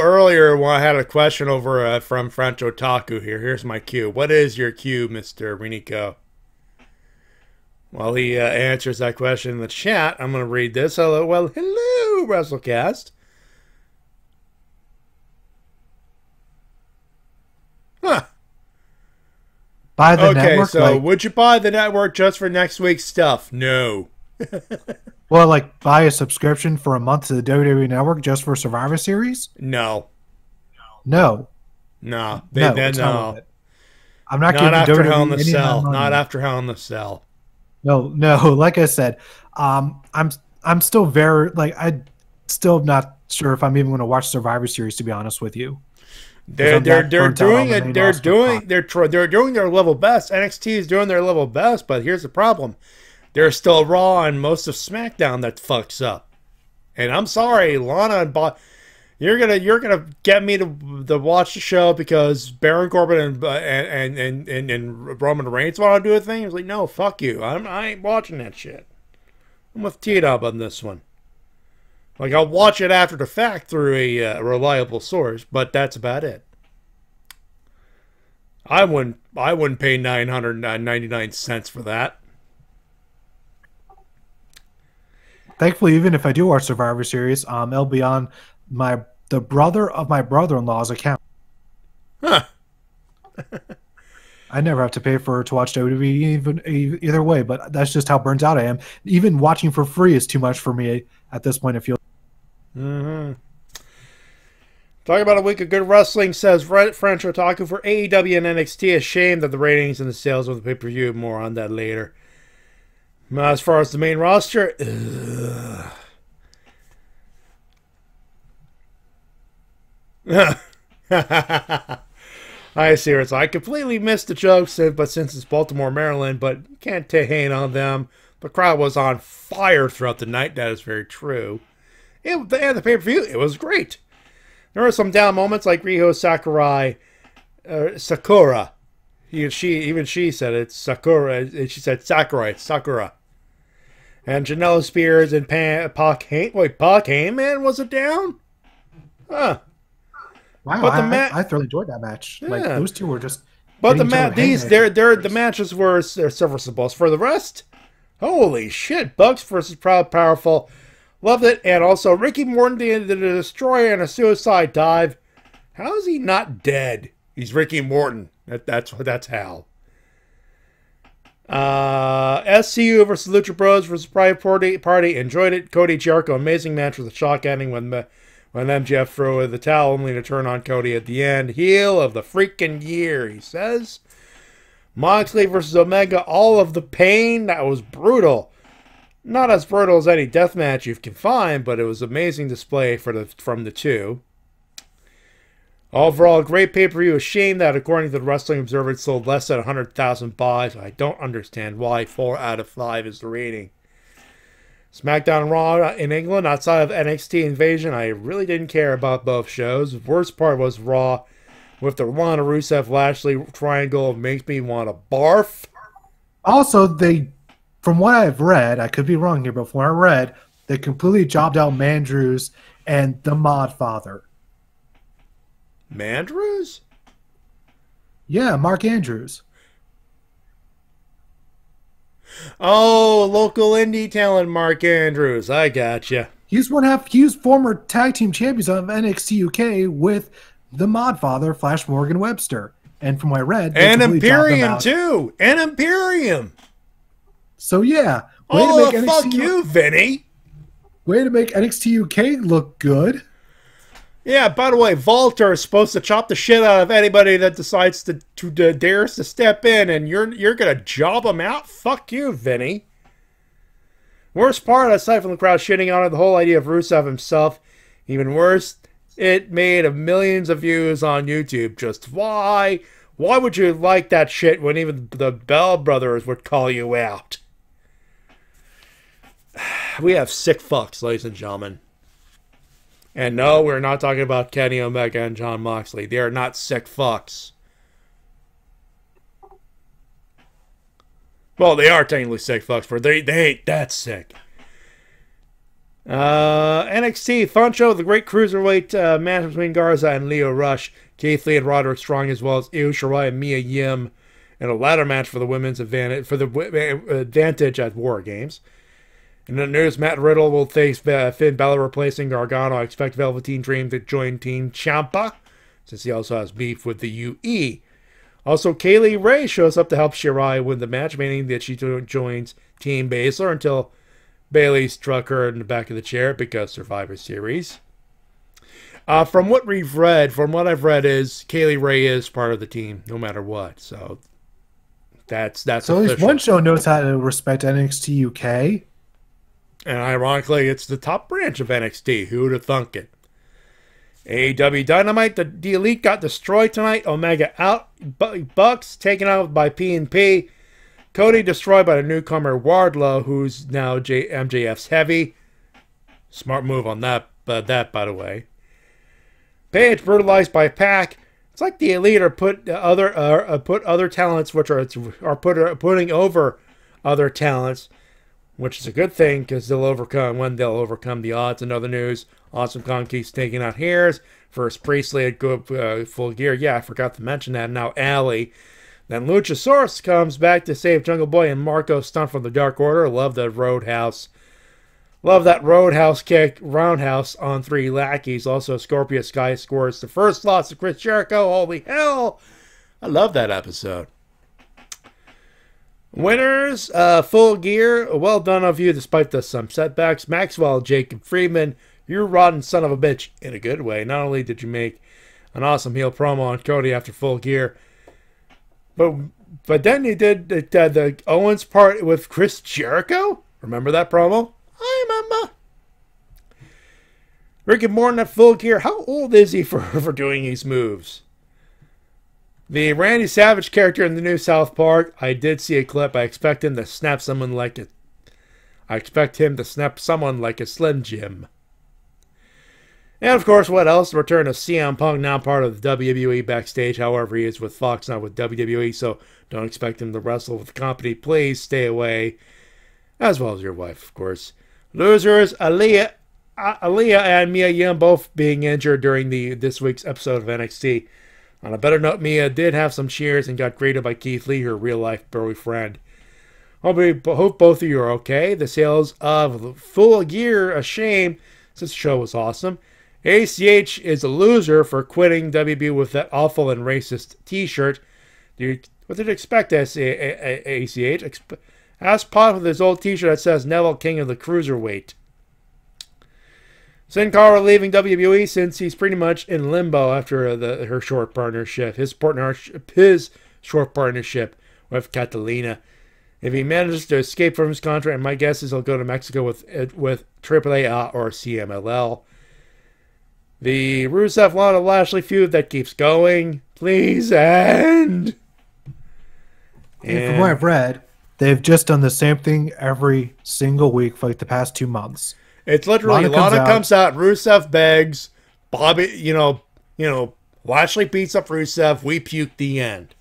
earlier had a question over from French Otaku here. Here's my cue. What is your cue, Mr. Renico? While he answers that question in the chat, I'm going to read this. Hello, WrestleCast. Huh. Buy the network? So would you buy the network just for next week's stuff? No. Well, like buy a subscription for a month to the WWE Network just for Survivor Series? No. No. No. No. I'm not giving after WWE Hell in the any Cell. money. Not after Hell in the Cell. No. Like I said, I'm still I'm still not sure if I'm even going to watch Survivor Series, to be honest with you. They're doing their level best. NXT is doing their level best, but here's the problem. There's still Raw and most of SmackDown that fucks up. And I'm sorry, Lana and you're gonna get me to watch the show because Baron Corbin and Roman Reigns want to do a thing. It's like, no, fuck you. I ain't watching that shit. I'm with T-Dub on this one. Like, I'll watch it after the fact through a reliable source, but that's about it. I wouldn't pay 999 cents for that. Thankfully, even if I do watch Survivor Series, it'll be on the brother of my brother-in-law's account. Huh. I never have to pay to watch WWE either way, but that's just how burnt out I am. Even watching for free is too much for me at this point. It feels. Mm-hmm. Talking about a week of good wrestling, says French Otaku for AEW and NXT. Ashamed of the ratings and the sales of the pay-per-view. More on that later. As far as the main roster, I see where it's like. I completely missed the jokes, but since it's Baltimore, Maryland, but you can't hate on them. The crowd was on fire throughout the night. That is very true. And the pay-per-view, it was great. There were some down moments like Riho Sakura. She said it's Sakura. She said Sakurai. It's Sakura. And Janela Spears and Pac Heyman was it down? Huh. Wow, but I thoroughly enjoyed that match. Yeah. Like those two were just. But the matches were serviceable. For the rest, holy shit! Bucks versus Proud Powerful, loved it. And also Ricky Morton, the Destroyer, and a suicide dive. How is he not dead? He's Ricky Morton. That's how. SCU versus Lucha Bros versus Private Party. Enjoyed it. Cody Jericho, amazing match with a shock ending when MJF threw the towel only to turn on Cody at the end. Heel of the freaking year, he says. Moxley versus Omega, all of the pain. That was brutal. Not as brutal as any death match you can find, but it was amazing display from the two. Overall, great pay-per-view. A shame that, according to the Wrestling Observer, it sold less than 100,000 buys. I don't understand why 4 out of 5 is the rating. SmackDown and Raw in England, outside of NXT Invasion, I really didn't care about both shows. The worst part was Raw, with the Ronda Rusev Lashley triangle. Makes me want to barf. Also, they from what I've read, I could be wrong here, but from what I read, they completely jobbed out Mandrews and the Mod Father. Mandrews? Yeah, Mark Andrews. Oh, local indie talent Mark Andrews. I gotcha. He was former tag team champions of NXT UK with the Mod Father, Flash Morgan Webster. And from what I read, and Imperium too. And Imperium. So yeah. Fuck you, Vinny. Way to make NXT UK look good. Yeah, by the way, Walter is supposed to chop the shit out of anybody that decides to dares to step in, and you're gonna job him out? Fuck you, Vinny. Worst part, aside from the crowd shitting on it, the whole idea of Rusev himself. Even worse, it made millions of views on YouTube. Just why? Why would you like that shit when even the Bell brothers would call you out? We have sick fucks, ladies and gentlemen. And no, we're not talking about Kenny Omega and Jon Moxley. They are not sick fucks. Well, they are technically sick fucks, but they ain't that sick. NXT Fun Show, the great cruiserweight match between Garza and Lio Rush, Keith Lee and Roderick Strong, as well as Io Shirai and Mia Yim, in a ladder match for the women's advantage at War Games. In the news, Matt Riddle will face Finn Balor replacing Gargano. I expect Velveteen Dream to join Team Ciampa, since he also has beef with the UE. Also, Kaylee Ray shows up to help Shirai win the match, meaning that she joins Team Baszler until Bayley struck her in the back of the chair because Survivor Series. From what I've read is Kaylee Ray is part of the team, no matter what. So that's so official. at least one show knows how to respect NXT UK. And ironically, it's the top branch of NXT. Who would have thunk it? AEW Dynamite, the Elite got destroyed tonight. Omega out. Bucks taken out by P&P. Cody destroyed by the newcomer Wardlow, who's now MJF's heavy. Smart move on that, by the way. Paige brutalized by Pac. It's like the Elite are put other talents, which are putting over other talents, which is a good thing because they'll overcome the odds. In other news, Awesome Kong keeps taking out hairs. First Priestley at Full Gear. Yeah, I forgot to mention that. Now Alley. Then Luchasaurus comes back to save Jungle Boy and Marco stunt from the Dark Order. Love that Roadhouse. Love that Roadhouse kick. Roundhouse on 3 lackeys. Also, Scorpio Sky scores the first loss to Chris Jericho. Holy hell. I love that episode. Winners, Full Gear. Well done of you despite some setbacks. Maxwell, Jacob Friedman. You rotten son of a bitch in a good way. Not only did you make an awesome heel promo on Cody after Full Gear, but then you did the Owens part with Chris Jericho. Remember that promo? I remember. Rick and Morton at Full Gear. How old is he for doing these moves? The Randy Savage character in the new South Park. I did see a clip. I expect him to snap someone like a Slim Jim. And of course, what else? The return of CM Punk, now part of the WWE backstage. However, he is with Fox, not with WWE, so don't expect him to wrestle with the company. Please stay away, as well as your wife, of course. Losers, Aaliyah and Mia Yim both being injured during this week's episode of NXT. On a better note, Mia did have some cheers and got greeted by Keith Lee, her real-life boyfriend. Hope both of you are okay. The sales of Full Gear, a shame, since the show was awesome. ACH is a loser for quitting WB with that awful and racist t-shirt. What did you expect, ACH? Ask Pop with his old t-shirt that says Neville King of the Cruiserweight. Sin Cara leaving WWE since he's pretty much in limbo after her short partnership. His short partnership with Catalina. If he manages to escape from his contract, my guess is he'll go to Mexico with AAA or CMLL. The Rusev Lana Lashley feud that keeps going. Please end. And from what I've read, they've just done the same thing every single week for like the past 2 months. It's literally Lana comes out, Rusev begs, Bobby, Lashley beats up Rusev, we puke, the end.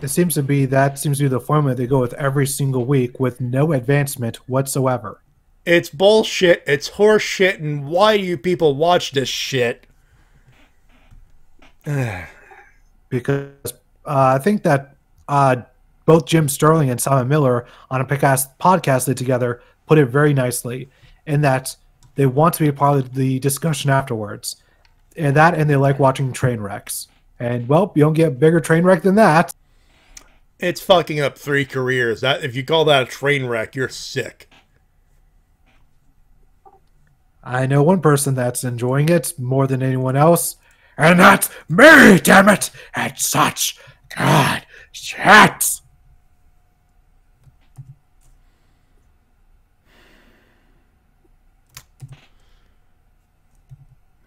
It seems to be the formula they go with every single week with no advancement whatsoever. It's bullshit. It's horse shit. And why do you people watch this shit? Because I think that both Jim Sterling and Simon Miller on a podcast they together put it very nicely in that they want to be a part of the discussion afterwards. And they like watching train wrecks. And, well, you don't get a bigger train wreck than that. It's fucking up 3 careers. If you call that a train wreck, you're sick. I know one person that's enjoying it more than anyone else, and that's me, damn it! And such good shit!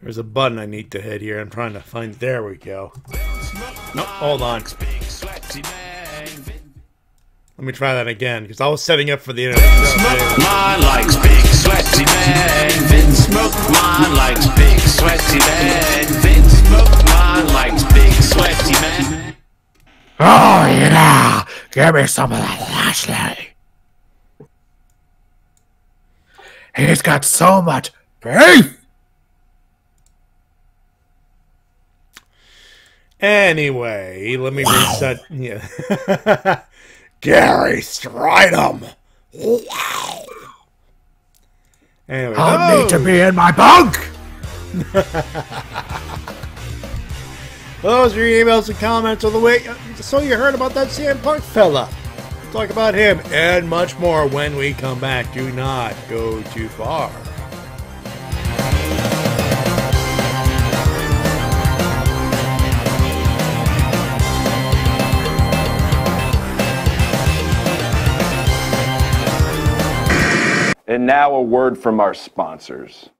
There's a button I need to hit here. I'm trying to find... There we go. No, hold on. Let me try that again, because I was setting up for the internet. Smoke mine likes big sweaty man. Vince Smoke mine likes big sweaty man. Vince Smoke mine likes big sweaty man. Oh yeah! Give me some of that Lashley. He's got so much beef! Anyway, let me reset. Yeah. Gary Stridham. Wow. Anyway, I need to be in my bunk. Those are your emails and comments of the week. So you heard about that CM Punk fella? We'll talk about him and much more when we come back. Do not go too far. And now a word from our sponsors.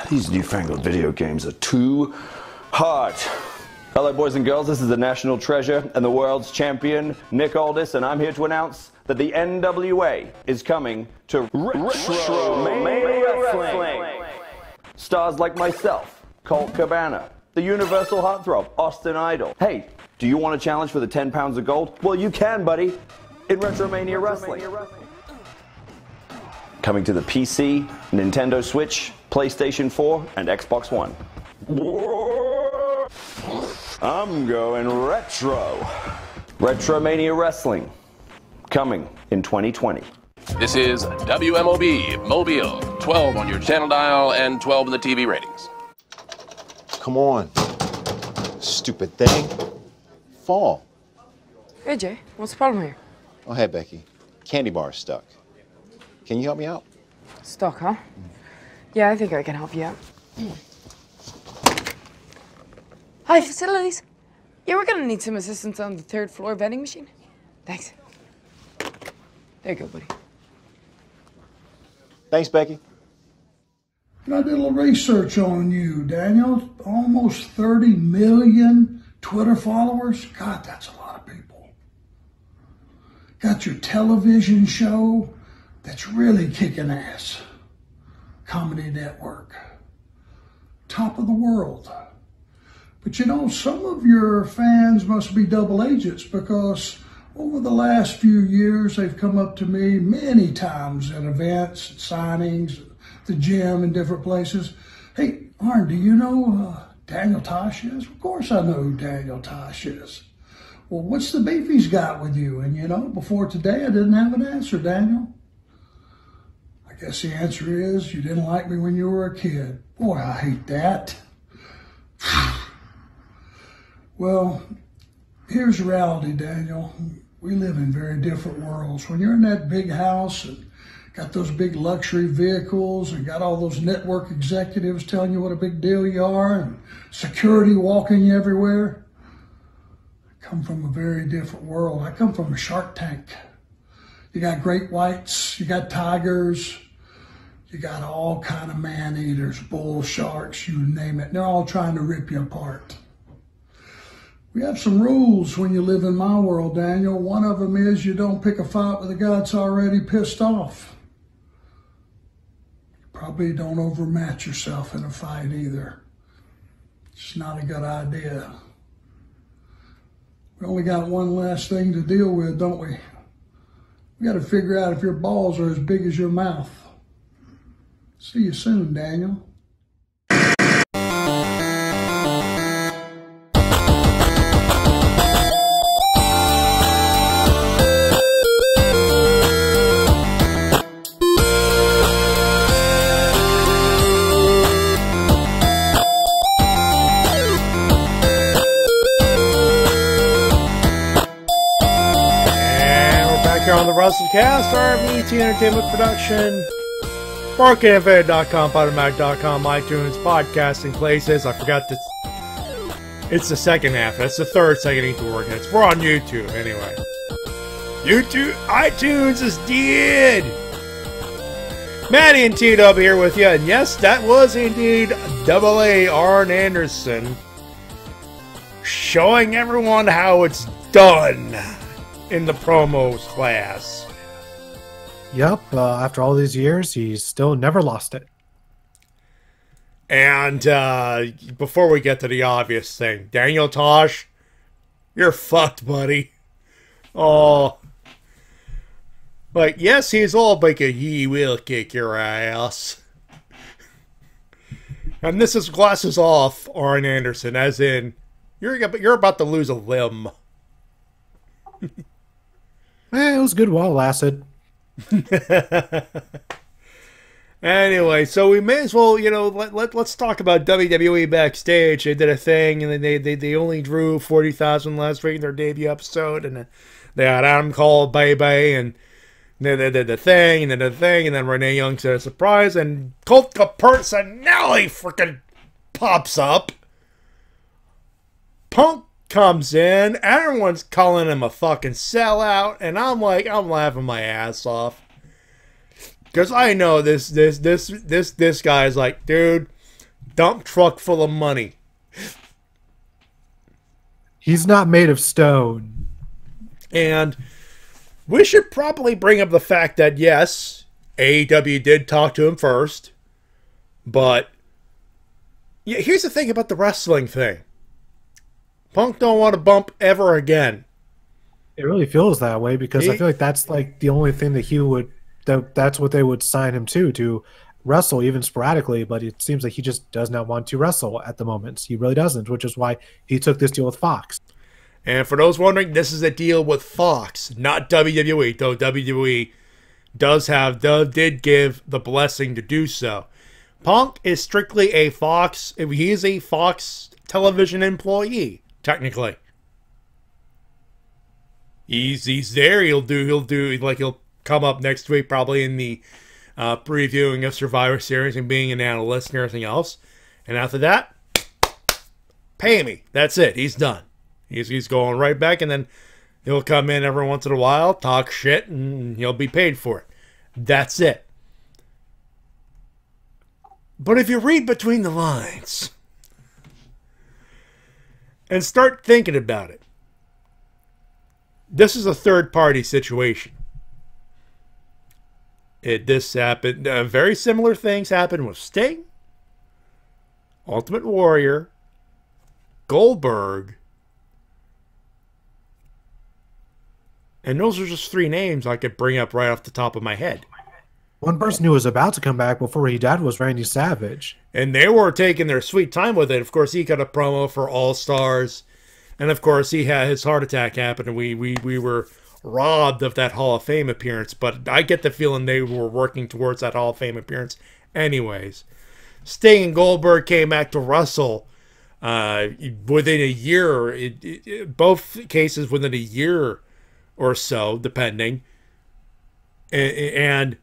These newfangled video games are too hard. Hello boys and girls, this is the national treasure and the world's champion, Nick Aldis, and I'm here to announce that the NWA is coming to WrestleMania Wrestling. Stars like myself, Colt Cabana, the Universal Heartthrob, Austin Idol. Hey, do you want a challenge for the 10 pounds of gold? Well, you can, buddy, in WrestleMania Wrestling. Coming to the PC, Nintendo Switch, PlayStation 4, and Xbox One. I'm going retro. Retromania Wrestling, coming in 2020. This is WMOB Mobile, 12 on your channel dial and 12 in the TV ratings. come on. Stupid thing. Fall. Hey, Jay. What's the problem here? Oh, hey, Becky. Candy bar is stuck. Can you help me out? Stuck, huh? Yeah, I think I can help you out. Hi, facilities. Yeah, we're gonna need some assistance on the 3rd floor vending machine. Thanks. There you go, buddy. Thanks, Becky. And I did a little research on you, Daniel. Almost 30 million Twitter followers. God, that's a lot of people. Got your television show that's really kicking ass. Comedy Network. Top of the world. But you know, some of your fans must be double agents, because over the last few years, they've come up to me many times at events, at signings, the gym, and different places. Hey, Arn, do you know who Daniel Tosh is? Of course I know who Daniel Tosh is. Well, what's the beef he's got with you? And you know, before today, I didn't have an answer, Daniel. I guess the answer is you didn't like me when you were a kid. Boy, I hate that. Well, here's the reality, Daniel. We live in very different worlds. When you're in that big house and got those big luxury vehicles and got all those network executives telling you what a big deal you are and security walking you everywhere, I come from a very different world. I come from a Shark Tank. You got great whites, you got tigers, you got all kind of man-eaters, bull sharks, you name it. They're all trying to rip you apart. We have some rules when you live in my world, Daniel. One of them is you don't pick a fight with a guy that's already pissed off. You probably don't overmatch yourself in a fight either. It's not a good idea. We only got one last thing to deal with, don't we? We got to figure out if your balls are as big as your mouth. See you soon, Daniel. On the Wrestle Cast, RMET Entertainment Production, BarcadeFA.com, Podomac.com, iTunes, podcasting places. I forgot that it's the second half. That's the third second need to work. We're on YouTube anyway. YouTube, iTunes is dead. Matty and TWK here with you, and yes, that was indeed AA Arn Anderson showing everyone how it's done in the promos class. Yep, after all these years, he's still never lost it. And before we get to the obvious thing, Daniel Tosh, you're fucked, buddy. Oh. Like, yes, he's all like he will kick your ass. And this is glasses off, Arn Anderson, as in, you're about to lose a limb. It was good while it lasted. Anyway, so we may as well, let's talk about WWE backstage. They did a thing, and they only drew 40,000 last week in their debut episode, and then they had Adam Cole, Baby, and they did the thing, and then the thing, and then Renee Young said a surprise, and Colt Personelli freaking pops up. Punk comes in, everyone's calling him a fucking sellout, and I'm laughing my ass off. Because I know this guy's like, dude, dump truck full of money. He's not made of stone. And we should probably bring up the fact that, yes, AEW did talk to him first, but yeah, here's the thing about the wrestling thing. Punk don't want to bump ever again. It really feels that way, because I feel like that's like the only thing that he would, that's what they would sign him to wrestle, even sporadically, but it seems like he just does not want to wrestle at the moment. He really doesn't, which is why he took this deal with Fox. And for those wondering, this is a deal with Fox, not WWE, though WWE did give the blessing to do so. Punk is strictly a Fox. He is a Fox television employee, technically. He's there. He'll come up next week probably in the previewing of Survivor Series and being an analyst and everything else. And after that, pay me. That's it. He's done. He's going right back, and then he'll come in every once in a while, talk shit, and he'll be paid for it. That's it. But if you read between the lines and start thinking about it, this is a third-party situation. This happened. Very similar things happened with Sting, Ultimate Warrior, Goldberg, and those are just 3 names I could bring up right off the top of my head. One person who was about to come back before he died was Randy Savage. And they were taking their sweet time with it. Of course, he got a promo for All Stars. And of course, he had his heart attack happen, and we were robbed of that Hall of Fame appearance. But I get the feeling they were working towards that Hall of Fame appearance anyways. Sting and Goldberg came back to wrestle within a year. Both cases within a year or so, depending. And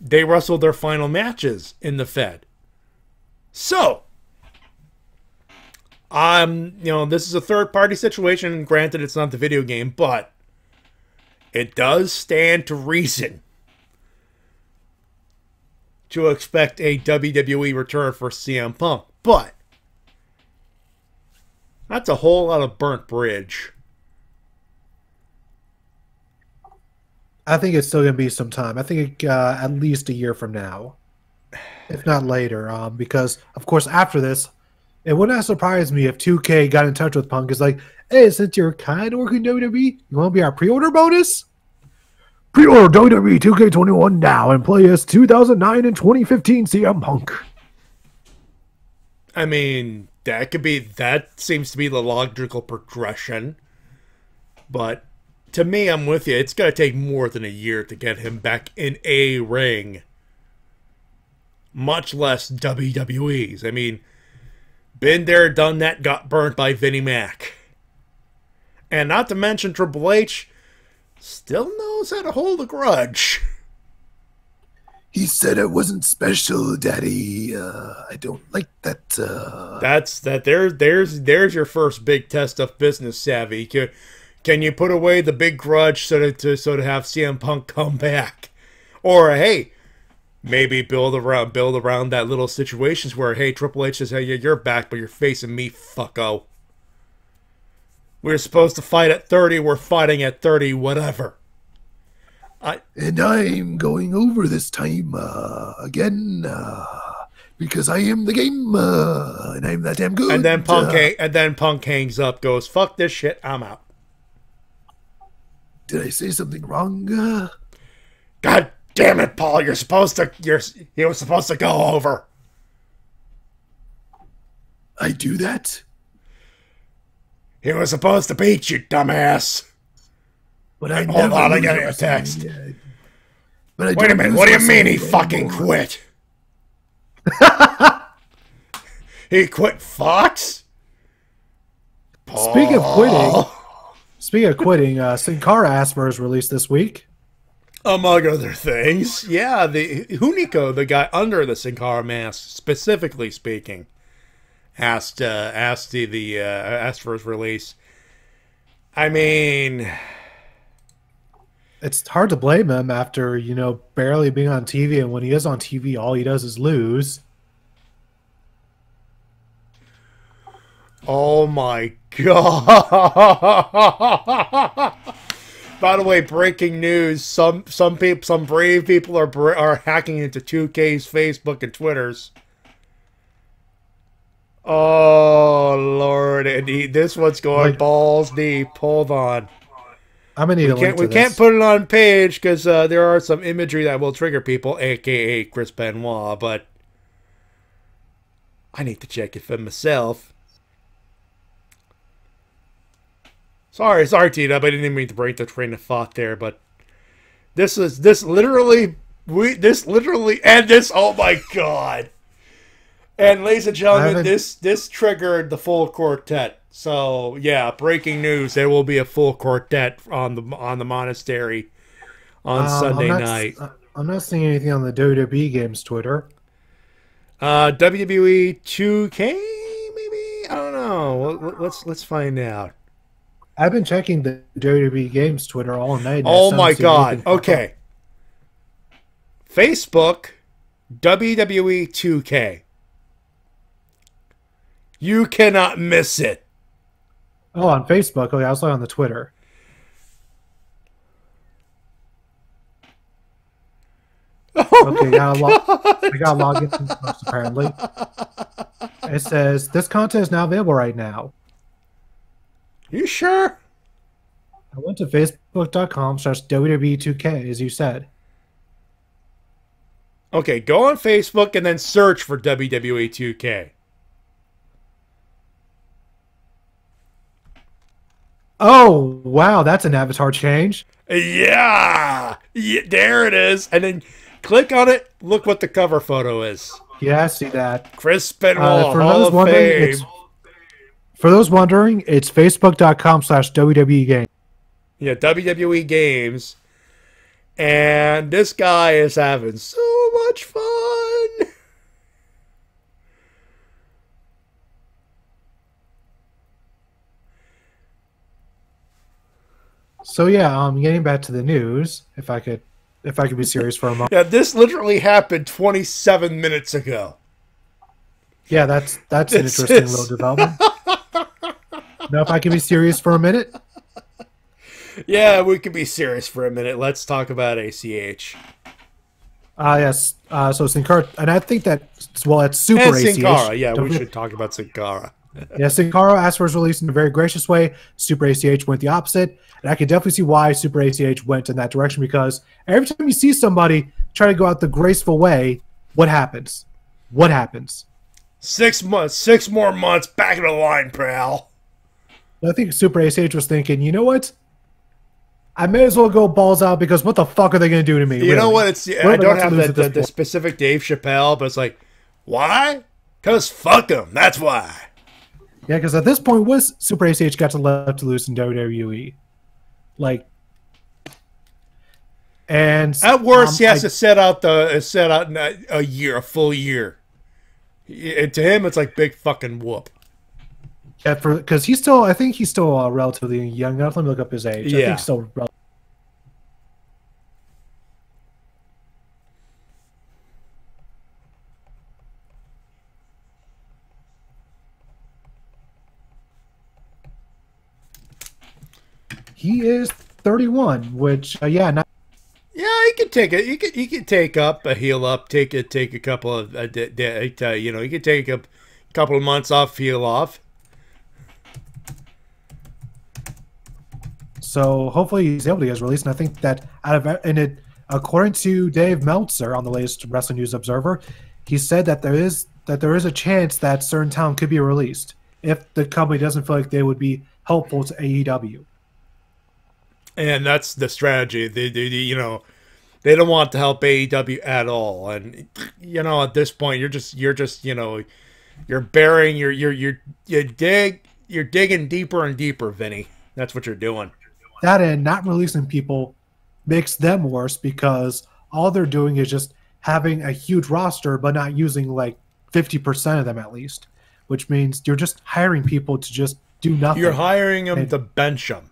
they wrestled their final matches in the Fed. So, this is a third-party situation, and granted, it's not the video game, but it does stand to reason to expect a WWE return for CM Punk. But that's a whole lot of burnt bridge. I think it's still going to be some time. I think at least a year from now, if not later. Because, of course, after this, it wouldn't have surprised me if 2K got in touch with Punk. It's like, hey, since you're kind of working WWE, you want to be our pre-order bonus? Pre-order WWE 2K21 now and play as 2009 and 2015 CM Punk. I mean, that seems to be the logical progression. But to me, I'm with you. It's going to take more than a year to get him back in a ring. Much less WWE's. I mean, been there, done that, got burnt by Vinnie Mac. And not to mention Triple H still knows how to hold a grudge. He said it wasn't special, Daddy. I don't like that. There's your first big test of business savvy. Can you put away the big grudge so to have CM Punk come back? Or hey, maybe build around that little situations where, hey, Triple H says, hey, you're back, but you're facing me, fucko. We're supposed to fight at 30, we're fighting at 30, whatever. And I'm going over this time again because I am the game and I'm that damn good. And then Punk hangs up, goes, fuck this shit, I'm out. Did I say something wrong? God damn it, Paul! He was supposed to go over. I do that? He was supposed to beat you, dumbass. But I hold on, I got a text. But wait a minute, what do you mean he fucking quit? He quit Fox? Paul. Speaking of quitting, Sin Cara asked for his release this week. Among other things. Yeah, the Hunico, the guy under the Sin Cara mask, specifically speaking, asked for his release. I mean, it's hard to blame him after, barely being on TV, and when he is on TV, all he does is lose. Oh my God. By the way, breaking news, some brave people are hacking into 2K's Facebook and Twitters. Oh Lord, and this one's going balls deep. Hold on. I'm gonna need a link to we can't put it on page because there are some imagery that will trigger people, aka Chris Benoit, but I need to check it for myself. Sorry, T-Dub. I didn't mean to break the train of thought there, but this literally, oh my God. And ladies and gentlemen, this triggered the full quartet. So yeah, breaking news: there will be a full quartet on the monastery on Sunday night. I'm not seeing anything on the WWE Games Twitter. WWE 2K, maybe? I don't know. Let's find out. I've been checking the WWE Games Twitter all night. Oh my god! Okay. Facebook, WWE 2K. You cannot miss it. Oh, on Facebook. Okay, I was on the Twitter. Okay, I got log in first, apparently. It says this content is now available right now. You sure? I went to facebook.com/WWE2K, as you said. Okay, go on Facebook and then search for WWE 2K. Oh, wow, that's an avatar change. Yeah, there it is. And then click on it. Look what the cover photo is. Yeah, I see that. Chris Benoit, Hall of Fame. For those wondering, it's facebook.com/WWE Games. Yeah, WWE Games. And this guy is having so much fun. So yeah, getting back to the news, if I could be serious for a moment. Yeah, this literally happened 27 minutes ago. Yeah, that's an interesting little development. Now, if I can be serious for a minute. Yeah, we can be serious for a minute. Let's talk about ACH. Yes. So Sin Cara, and I think that's Super and ACH. Sin Cara, yeah, we should talk about Sin Cara. Yeah, Sin Cara asked for his release in a very gracious way. Super ACH went the opposite. And I can definitely see why Super ACH went in that direction, because every time you see somebody try to go out the graceful way, what happens? What happens? 6 months, 6 more months, back in the line, pal. I think Super ACH was thinking, you know what? I may as well go balls out, because what the fuck are they going to do to me? You know what? I don't have the specific Dave Chappelle, but it's like, why? Because fuck them. That's why. Yeah, because at this point, was Super ACH got to let loose in WWE? Like, and at worst, he has to set out a full year. And to him, it's like big fucking whoop. Yeah, because I think he's still relatively young. Let me look up his age. Yeah. I think still. He is 31, which yeah, he could take it. He could take up a heel up, take a couple of he could take a couple of months off, heel off. So hopefully he's able to get his release. And I think that according to Dave Meltzer on the latest Wrestling News Observer, he said that there is a chance that certain talent could be released if the company doesn't feel like they would be helpful to AEW. And that's the strategy. They don't want to help AEW at all. And at this point, you're burying you're digging deeper and deeper, Vinny. That's what you're doing. That and not releasing people makes them worse, because all they're doing is just having a huge roster but not using like 50% of them at least, which means you're just hiring people to just do nothing. You're hiring them to bench them.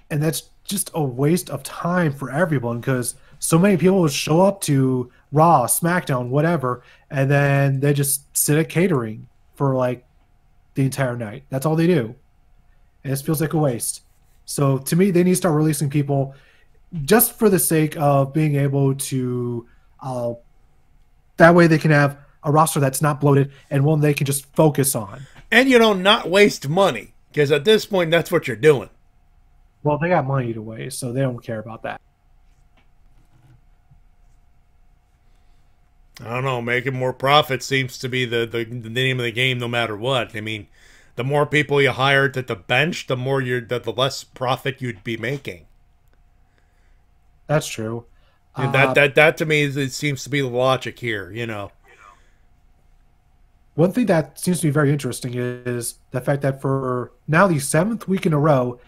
And that's just a waste of time for everyone, because so many people will show up to Raw, SmackDown, whatever, and then they just sit at catering for like the entire night. That's all they do. And it feels like a waste. So to me, they need to start releasing people just for the sake of being able to that way they can have a roster that's not bloated and one they can just focus on. And not waste money, because at this point that's what you're doing. Well, they got money to waste, so they don't care about that. I don't know. Making more profit seems to be the name of the game, no matter what. I mean, the more people you hired at the bench, the more the less profit you'd be making. That's true. And that to me it seems to be the logic here, One thing that seems to be very interesting is the fact that for now the 7th week in a row,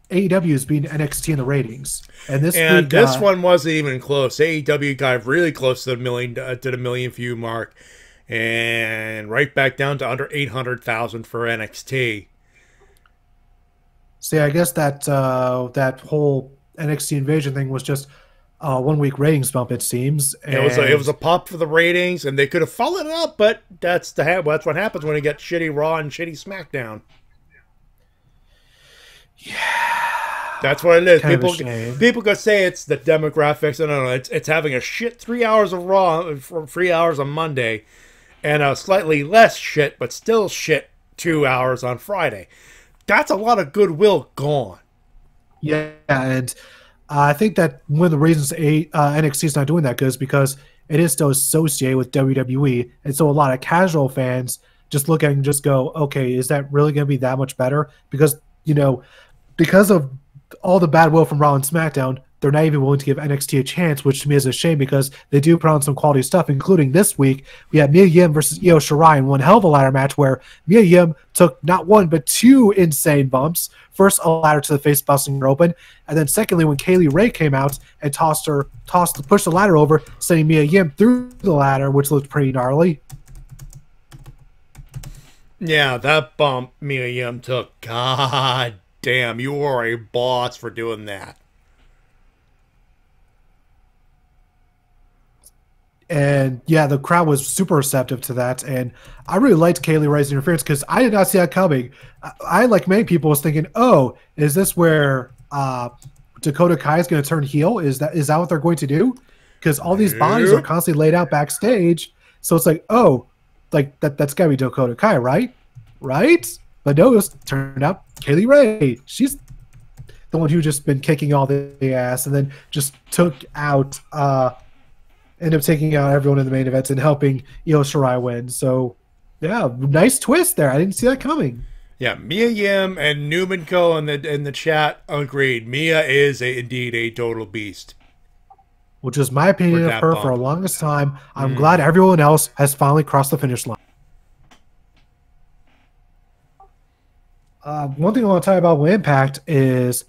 AEW is beating NXT in the ratings, and this one wasn't even close. AEW got really close to the million view mark, and right back down to under 800,000 for NXT. See, I guess that that whole NXT Invasion thing was just a 1 week ratings bump. It seems it was a pop for the ratings, and they could have followed it up, but that's what happens when you get shitty Raw and shitty SmackDown. Yeah, that's what it is. People could say it's the demographics. No, it's having a shit 3 hours of Raw for 3 hours on Monday, and a slightly less shit, but still shit 2 hours on Friday. That's a lot of goodwill gone. Yeah, and I think that one of the reasons NXT is not doing that good is because it is still associated with WWE, and so a lot of casual fans just look at it and just go, okay, is that really going to be that much better? Because because of all the bad will from Raw and SmackDown, they're not even willing to give NXT a chance, which to me is a shame because they do put on some quality stuff, including this week. We had Mia Yim versus Io Shirai in one hell of a ladder match where Mia Yim took not one, but 2 insane bumps. First, a ladder to the face, busting her open. And then secondly, when Kaylee Ray came out and pushed the ladder over, sending Mia Yim through the ladder, which looked pretty gnarly. Yeah, that bump Mia Yim took, God damn, you are a boss for doing that. And yeah, the crowd was super receptive to that, and I really liked Kaylee Ray's interference because I did not see that coming. I, like many people, was thinking, "Oh, is this where Dakota Kai is going to turn heel? Is that what they're going to do?" Because all these bodies are constantly laid out backstage, so it's like, "Oh, like that's got to be Dakota Kai, right?" But no, it turned out Kaylee Ray. She's the one who just been kicking all the ass, and then just ended up taking out everyone in the main events and helping Io Shirai win. So, yeah, nice twist there. I didn't see that coming. Yeah, Mia Yim and Newman Co. in the chat agreed. Mia is indeed a total beast. Which was my opinion of her for the longest time. I'm glad everyone else has finally crossed the finish line. One thing I want to talk about with Impact is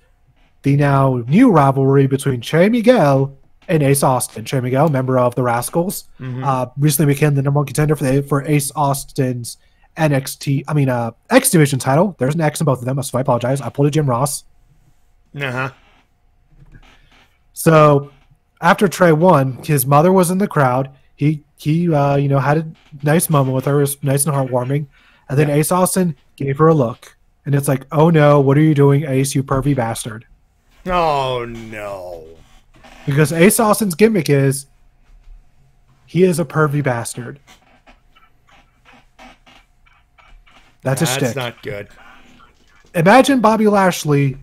the now new rivalry between Trey Miguel and Ace Austin. Trey Miguel, member of the Rascals, recently became the number 1 contender for Ace Austin's X Division title. There's an X in both of them, so I apologize. I pulled a Jim Ross. So after Trey won, his mother was in the crowd. He had a nice moment with her. It was nice and heartwarming. And then Ace Austin gave her a look, and it's like, oh no, what are you doing, Ace? You pervy bastard! Oh no. Because Ace Austin's gimmick is he is a pervy bastard. That's a shtick. That's not good. Imagine Bobby Lashley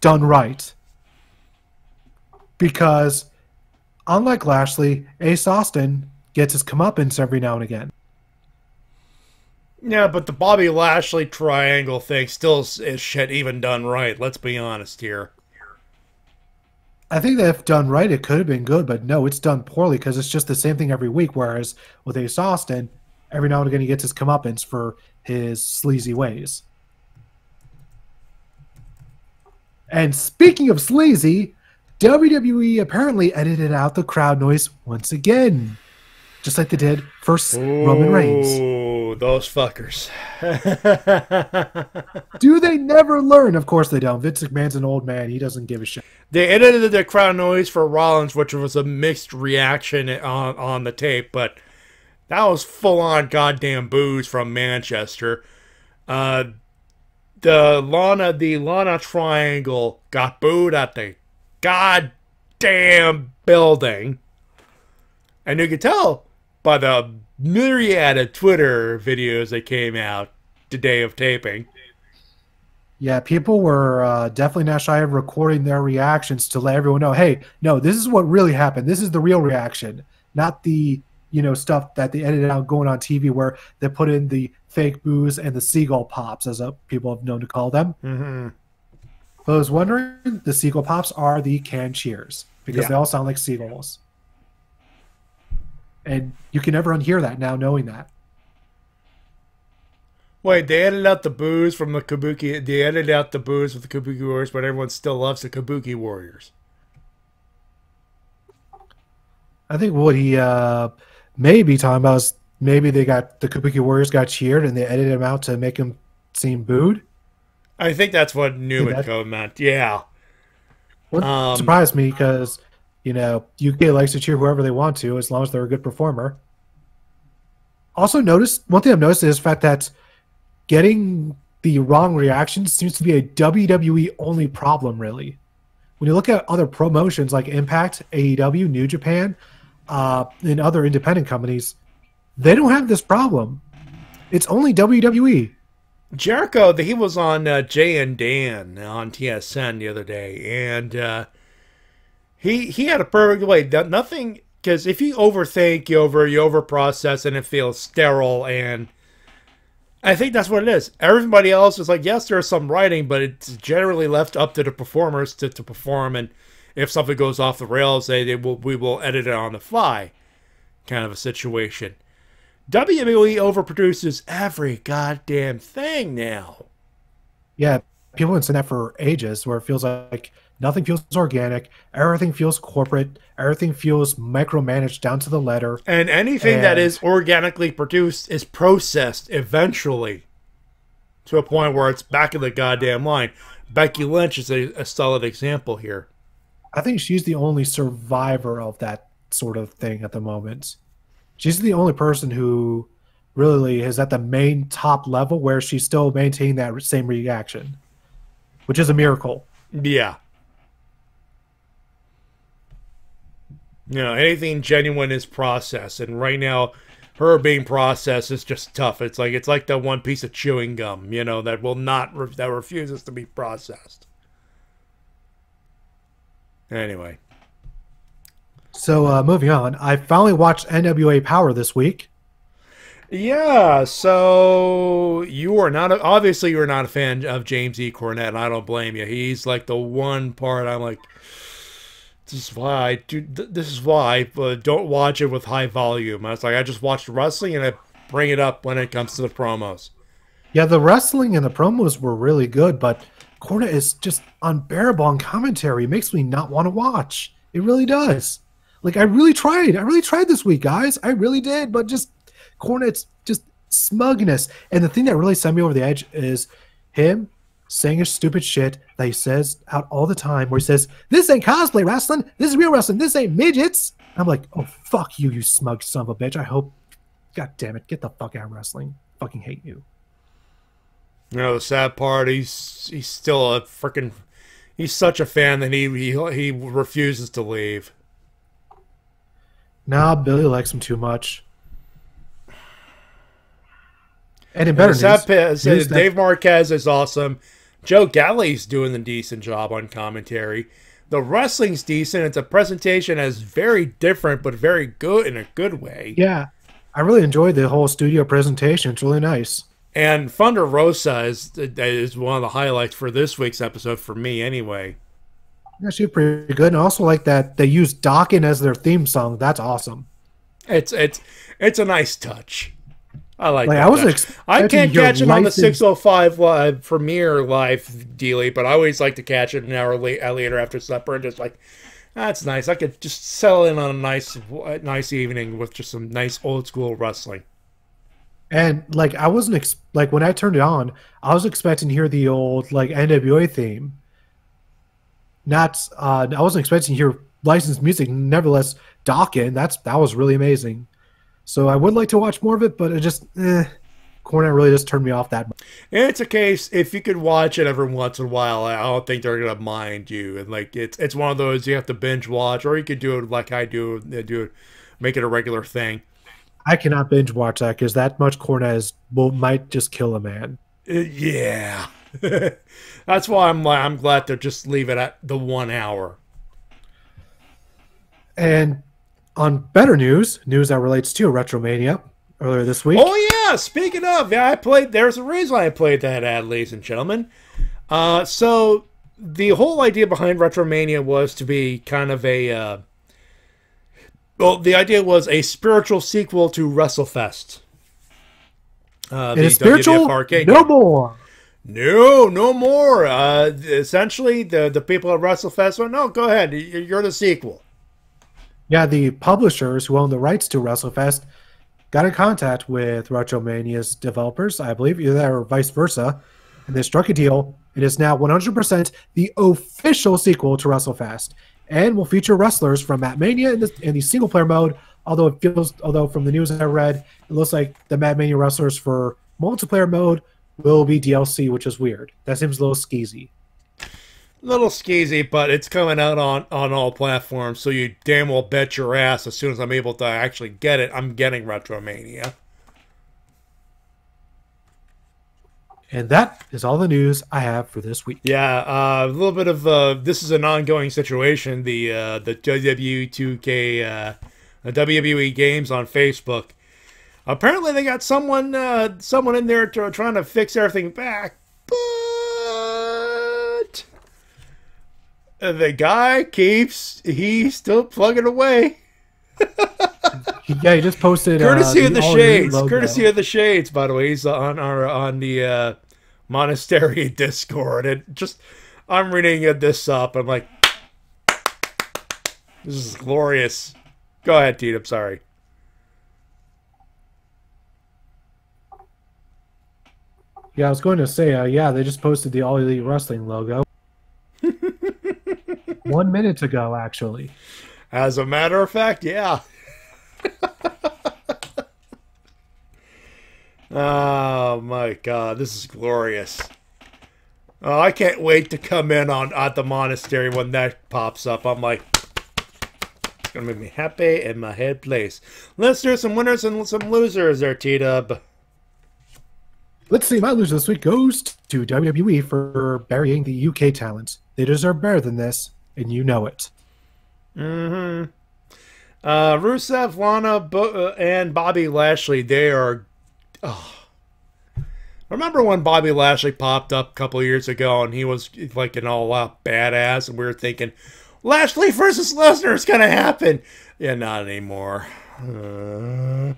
done right. Because unlike Lashley, Ace Austin gets his comeuppance every now and again. Yeah, but the Bobby Lashley triangle thing still is shit even done right. Let's be honest here. I think that if done right, it could have been good, but no, it's done poorly because it's just the same thing every week. Whereas with Ace Austin, every now and again he gets his comeuppance for his sleazy ways. And speaking of sleazy, WWE apparently edited out the crowd noise once again, just like they did for Roman Reigns. Oh, those fuckers. Do they never learn? Of course they don't. Vince McMahon's an old man. He doesn't give a shit. They edited the crowd noise for Rollins, which was a mixed reaction on the tape, but that was full-on goddamn boos from Manchester. The Lana Triangle got booed at the goddamn building. And you could tell by the myriad of Twitter videos that came out the day of taping. Yeah, people were definitely not shy of recording their reactions to let everyone know, hey, no, this is what really happened. This is the real reaction, not the stuff that they edited out going on TV where they put in the fake boos and the seagull pops, as people have known to call them. Mm-hmm. For those wondering, the seagull pops are the canned cheers because they all sound like seagulls. And you can never unhear that now, knowing that. Wait, they edited out the boos from the Kabuki. They edited out the boos with the Kabuki Warriors, but everyone still loves the Kabuki Warriors. I think what he may be talking about is maybe the Kabuki Warriors got cheered and they edited him out to make him seem booed. I think that's what Newman code meant. Yeah. Wouldn't surprise me because, UK likes to cheer whoever they want to as long as they're a good performer. Also, one thing I've noticed is the fact that getting the wrong reactions seems to be a WWE only problem, really. When you look at other promotions like Impact, AEW, New Japan, and other independent companies, they don't have this problem. It's only WWE. Jericho, he was on Jay and Dan on TSN the other day, and he had a perfect way. Nothing, because if you overthink, you overprocess, and it feels sterile, and I think that's what it is. Everybody else is like, yes, there's some writing, but it's generally left up to the performers to perform, and if something goes off the rails, we will edit it on the fly, kind of a situation. WWE overproduces every goddamn thing now. Yeah, people have been saying that for ages, where it feels like nothing feels organic, everything feels corporate, everything feels micromanaged down to the letter. And anything that is organically produced is processed eventually to a point where it's back in the goddamn line. Becky Lynch is a solid example here. I think she's the only survivor of that sort of thing at the moment. She's the only person who really is at the main top level where she's still maintaining that same reaction, which is a miracle. Yeah. Anything genuine is processed, and right now, her being processed is just tough. It's like that one piece of chewing gum, that refuses to be processed. Anyway. So, moving on, I finally watched NWA Power this week. Yeah, so obviously you're not a fan of James E. Cornette, and I don't blame you. He's like the one part I'm like, this is why don't watch it with high volume. I was like, I just watched wrestling and I bring it up when it comes to the promos. Yeah, the wrestling and the promos were really good, but Cornette is just unbearable on commentary. It makes me not want to watch. It really does. Like, I really tried this week, guys. I really did, but just Cornette's just smugness. And the thing that really sent me over the edge is him saying his stupid shit that he says out all the time, where he says, this ain't cosplay wrestling, this is real wrestling, this ain't midgets. I'm like, oh, fuck you, you smug son of a bitch. I hope, god damn it, get the fuck out of wrestling. Fucking hate you. The sad part, he's still he's such a fan that he refuses to leave. Nah, Billy likes him too much. And in better news, Dave Marquez is awesome. Joe Galli's doing a decent job on commentary. The wrestling's decent. It's a presentation that's very different, but very good in a good way. Yeah, I really enjoyed the whole studio presentation. It's really nice. And Thunder Rosa is one of the highlights for this week's episode for me, anyway. Actually, pretty good. And I also like that they use Dokken as their theme song. That's awesome. It's a nice touch. I like that. I can't catch it on the 605 live premiere live dealy, but I always like to catch it an hour later after supper and just like, that's nice. I could just settle in on a nice evening with just some nice old school wrestling. And like I wasn't when I turned it on, I was expecting to hear the old like NWA theme. I wasn't expecting to hear licensed music. Nevertheless, Dokken, that was really amazing. So I would like to watch more of it, but it just Cornette really just turned me off that much. It's a case, if you could watch it every once in a while, I don't think they're gonna mind you. And like it's one of those you have to binge watch, or you could do it like I do it, make it a regular thing. I cannot binge watch that because that much Cornette might just kill a man. Yeah. That's why I'm glad to just leave it at the 1 hour. And on better news that relates to Retromania earlier this week. Oh yeah, speaking of, there's a reason I played that ad, ladies and gentlemen. So the whole idea behind Retromania was to be kind of Well, the idea was a spiritual sequel to WrestleFest. It is spiritual? No more. No more. Essentially, the people at WrestleFest went, no, go ahead. You're the sequel. Yeah, the publishers who own the rights to WrestleFest got in contact with Retromania's developers, I believe, either or vice versa, and they struck a deal. It is now 100% the official sequel to WrestleFest, and will feature wrestlers from Mat Mania in the single-player mode. Although from the news I read, it looks like the Mat Mania wrestlers for multiplayer mode will be DLC, which is weird. That seems a little skeezy. Little skeezy, but it's coming out on all platforms, so you damn well bet your ass as soon as I'm able to actually get it, I'm getting Retromania. And that is all the news I have for this week. Yeah, a little bit of this is an ongoing situation. The WWE WWE games on Facebook. Apparently, they got someone in there trying to fix everything back, but the guy he's still plugging away. Yeah, he just posted courtesy of the shades. Courtesy of the shades, by the way. He's on the monastery Discord. And I'm reading this up. I'm like, this is glorious. Go ahead, Tito. I'm sorry. Yeah, I was going to say, yeah, they just posted the All Elite Wrestling logo 1 minute ago, actually. As a matter of fact, yeah. Oh my God, this is glorious. Oh, I can't wait to come in at the monastery when that pops up. I'm like, it's gonna make me happy and my head plays. Let's do some winners and some losers there, T-Dub. Let's see, my loser this week goes to WWE for burying the UK talent. They deserve better than this, and you know it. Mm-hmm. Rusev, Lana, and Bobby Lashley, they are... Oh. Remember when Bobby Lashley popped up a couple years ago and he was like an all-out badass and we were thinking, Lashley versus Lesnar is going to happen. Yeah, not anymore. Yeah,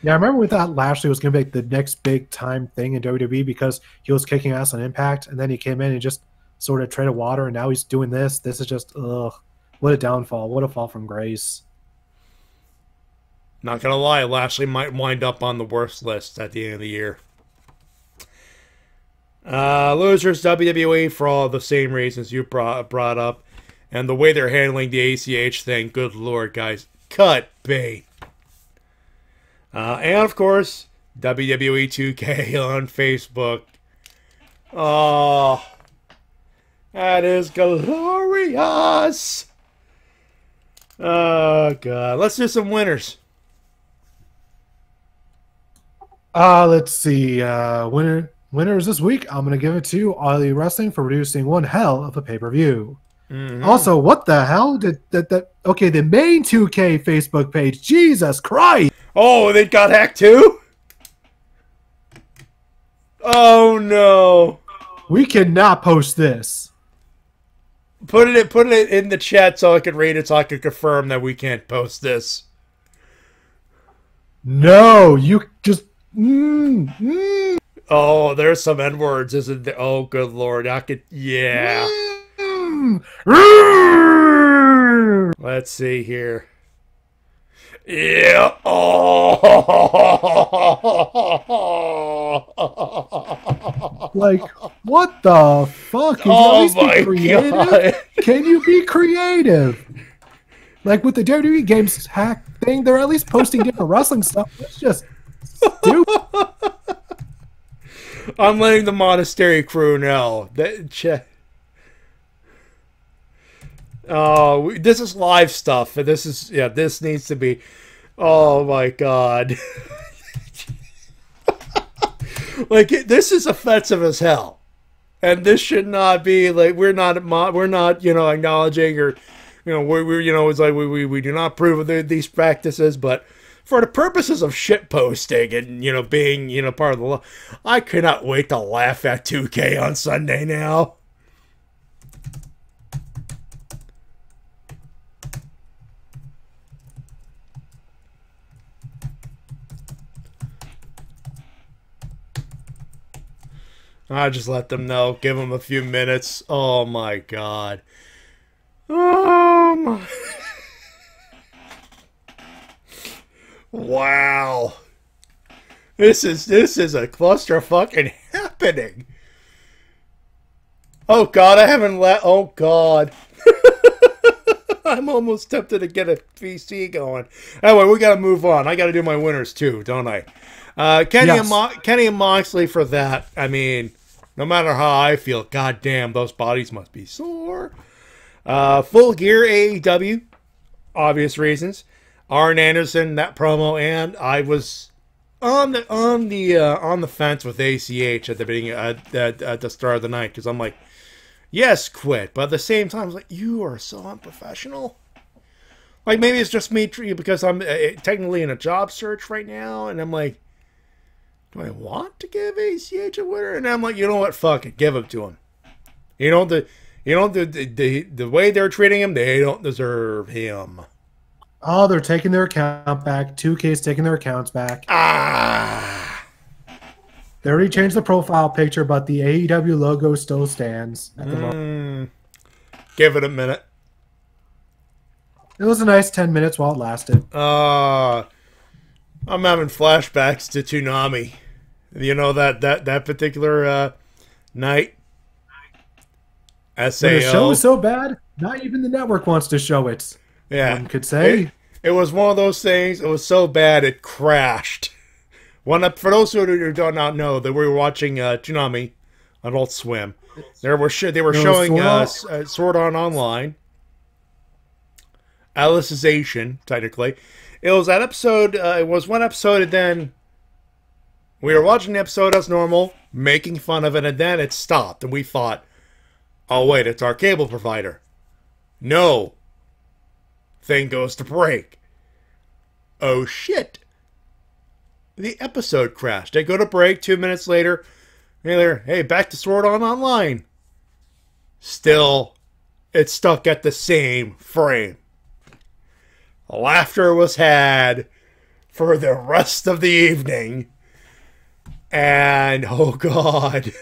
I remember we thought Lashley was going to be like the next big time thing in WWE because he was kicking ass on Impact, and then he came in and just sort of treaded water, and now he's doing this. This is just, ugh, what a downfall. What a fall from grace. Not going to lie, Lashley might wind up on the worst list at the end of the year. Losers, WWE, for all the same reasons you brought up. And the way they're handling the ACH thing, good lord, guys. Cut bait. And, of course, WWE 2K on Facebook. Oh, that is glorious. Oh, God. Let's do some winners. Let's see. Winners this week, I'm going to give it to All Elite Wrestling for producing one hell of a pay-per-view. Mm-hmm. Also, what the hell did that? Okay, the main 2K Facebook page. Jesus Christ! Oh, they got hacked too? Oh no! We cannot post this. Put it in the chat so I can read it, so I can confirm that we can't post this. No, you just. Oh, there's some N-words, isn't there? Oh, good lord! I could, yeah. Let's see here. Yeah. Oh. Like, what the fuck? Can you at least be creative? God. Can you be creative? Like with the WWE games hack thing, they're at least posting different wrestling stuff. It's just stupid. I'm letting the monastery crew know that. Oh, this is live stuff. This is, yeah, this needs to be. Oh my god. Like, this is offensive as hell. And this should not be, like, we're not, you know, acknowledging or, you know, we're you know, it's like we do not approve of these practices, but for the purposes of shit posting and, you know, being, you know, part of the law, I cannot wait to laugh at 2K on Sunday now. I just let them know. Give them a few minutes. Oh my god. Oh my. Wow. This is a cluster fucking happening. Oh god, I haven't let. Oh god. I'm almost tempted to get a VC going. Anyway, we gotta move on. I gotta do my winners too, don't I? Kenny and Moxley for that. I mean, no matter how I feel, goddamn, those bodies must be sore. Full Gear AEW, obvious reasons. Arn Anderson, that promo, and I was on the fence with ACH at the beginning at the start of the night because I'm like, yes, quit. But at the same time, I was like, you are so unprofessional. Like maybe it's just me because I'm technically in a job search right now, and I'm like, do I want to give ACH a winner? And I'm like, you know what? Fuck it, give him to him. The way they're treating him, they don't deserve him. Oh, they're taking their account back. 2K's taking their accounts back. They already changed the profile picture, but the AEW logo still stands at the moment. Give it a minute. It was a nice 10 minutes while it lasted. I'm having flashbacks to Toonami. You know that particular night. SAO. The show is so bad, not even the network wants to show it. Yeah, one could say it was one of those things. It was so bad it crashed. For those who do not know, that we were watching Toonami, Adult Swim. They were showing Sword Art Online. Alicization, technically. It was that episode. It was one episode, and then we were watching the episode as normal, making fun of it, and then it stopped, and we thought, "Oh wait, it's our cable provider." No. Thing goes to break. Oh shit. The episode crashed. They go to break 2 minutes later. Hey, back to Sword Art Online. Still, it's stuck at the same frame. Laughter was had for the rest of the evening. And, oh god.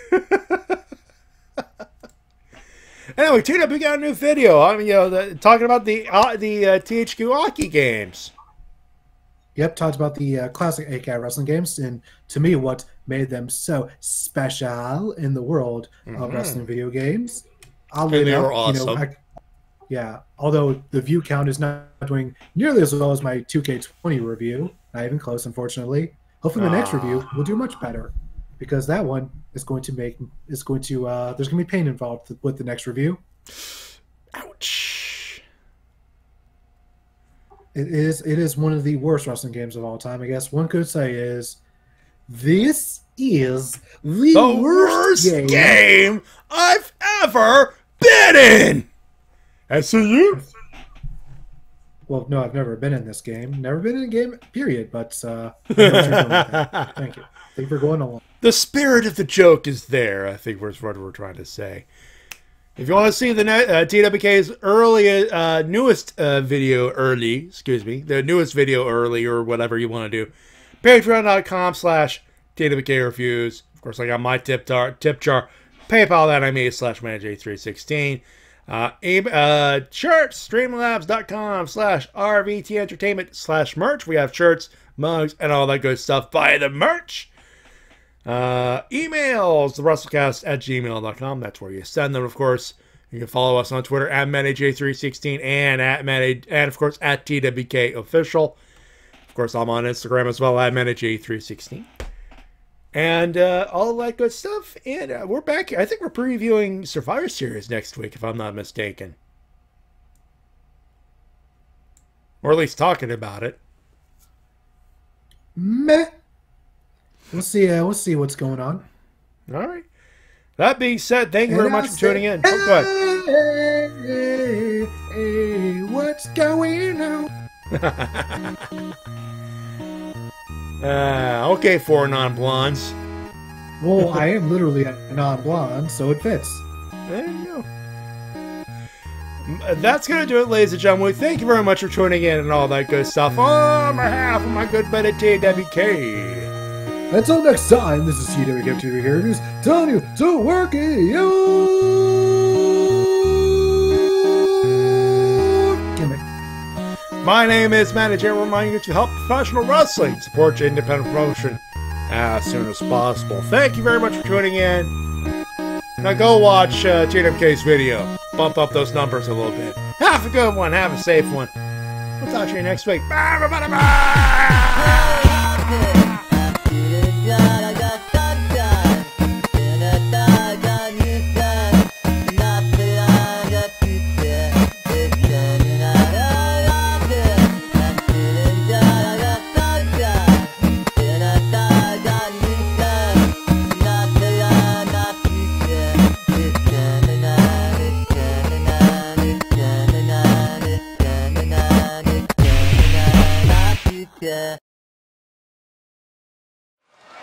Anyway, TWK got a new video. I mean, talking about the THQ Hockey games. Yep, talked about the classic 8K wrestling games, and to me, what made them so special in the world of wrestling video games. And they were awesome. Although the view count is not doing nearly as well as my 2K20 review, not even close, unfortunately. Hopefully, the next review will do much better, because that one is going to there's going to be pain involved with the next review. Ouch. It is one of the worst wrestling games of all time, I guess. One could say this is the worst game I've ever been in. SCU? Well, no, I've never been in this game. Never been in a game, period. But I know what you're doing with that. Thank you. Thank you for going along. The spirit of the joke is there, I think was what we're trying to say. If you want to see the TWK's newest video the newest video early, or whatever you want to do, patreon.com/TWK Reviews. Of course, I got my tip jar, PayPal.me/MattyJ316. Shirts, streamlabs.com/RVT Entertainment/merch. We have shirts, mugs, and all that good stuff. Buy the merch. Emails, thewrestlecast@gmail.com. That's where you send them, of course. You can follow us on Twitter @MattyJ316 and of course at TWK Official. Of course, I'm on Instagram as well @MattyJ316. And all that good stuff. And we're back. I think we're previewing Survivor Series next week, if I'm not mistaken. Or at least talking about it. Meh. We'll see what's going on. All right. That being said, thank you very much for tuning in. Oh, go ahead. Hey, what's going on? Okay, 4 non-blondes. Well, I am literally a non-blonde, so it fits. There you go. That's going to do it, ladies and gentlemen. Thank you very much for tuning in and all that good stuff. On behalf of my good buddy TWK. Until next time, this is TWK Reviews telling you to work it gimmick. My name is Matty Jay, reminding you to help professional wrestling support your independent promotion as soon as possible. Thank you very much for tuning in. Now go watch TWK's video. Bump up those numbers a little bit. Have a good one. Have a safe one. We'll talk to you next week. Bye, everybody. Bye!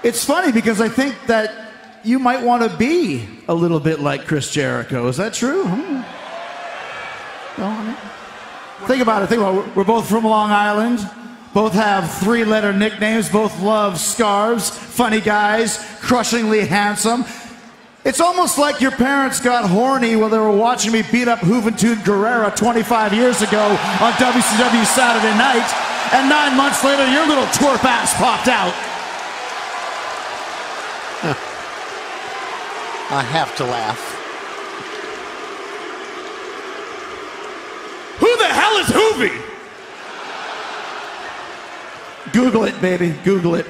It's funny because I think that you might want to be a little bit like Chris Jericho. Is that true? Think about it. We're both from Long Island. Both have 3-letter nicknames. Both love scarves. Funny guys. Crushingly handsome. It's almost like your parents got horny while they were watching me beat up Juventud Guerrera 25 years ago on WCW Saturday Night. And 9 months later, your little twerp ass popped out. I have to laugh. Who the hell is Hoovy? Google it, baby. Google it.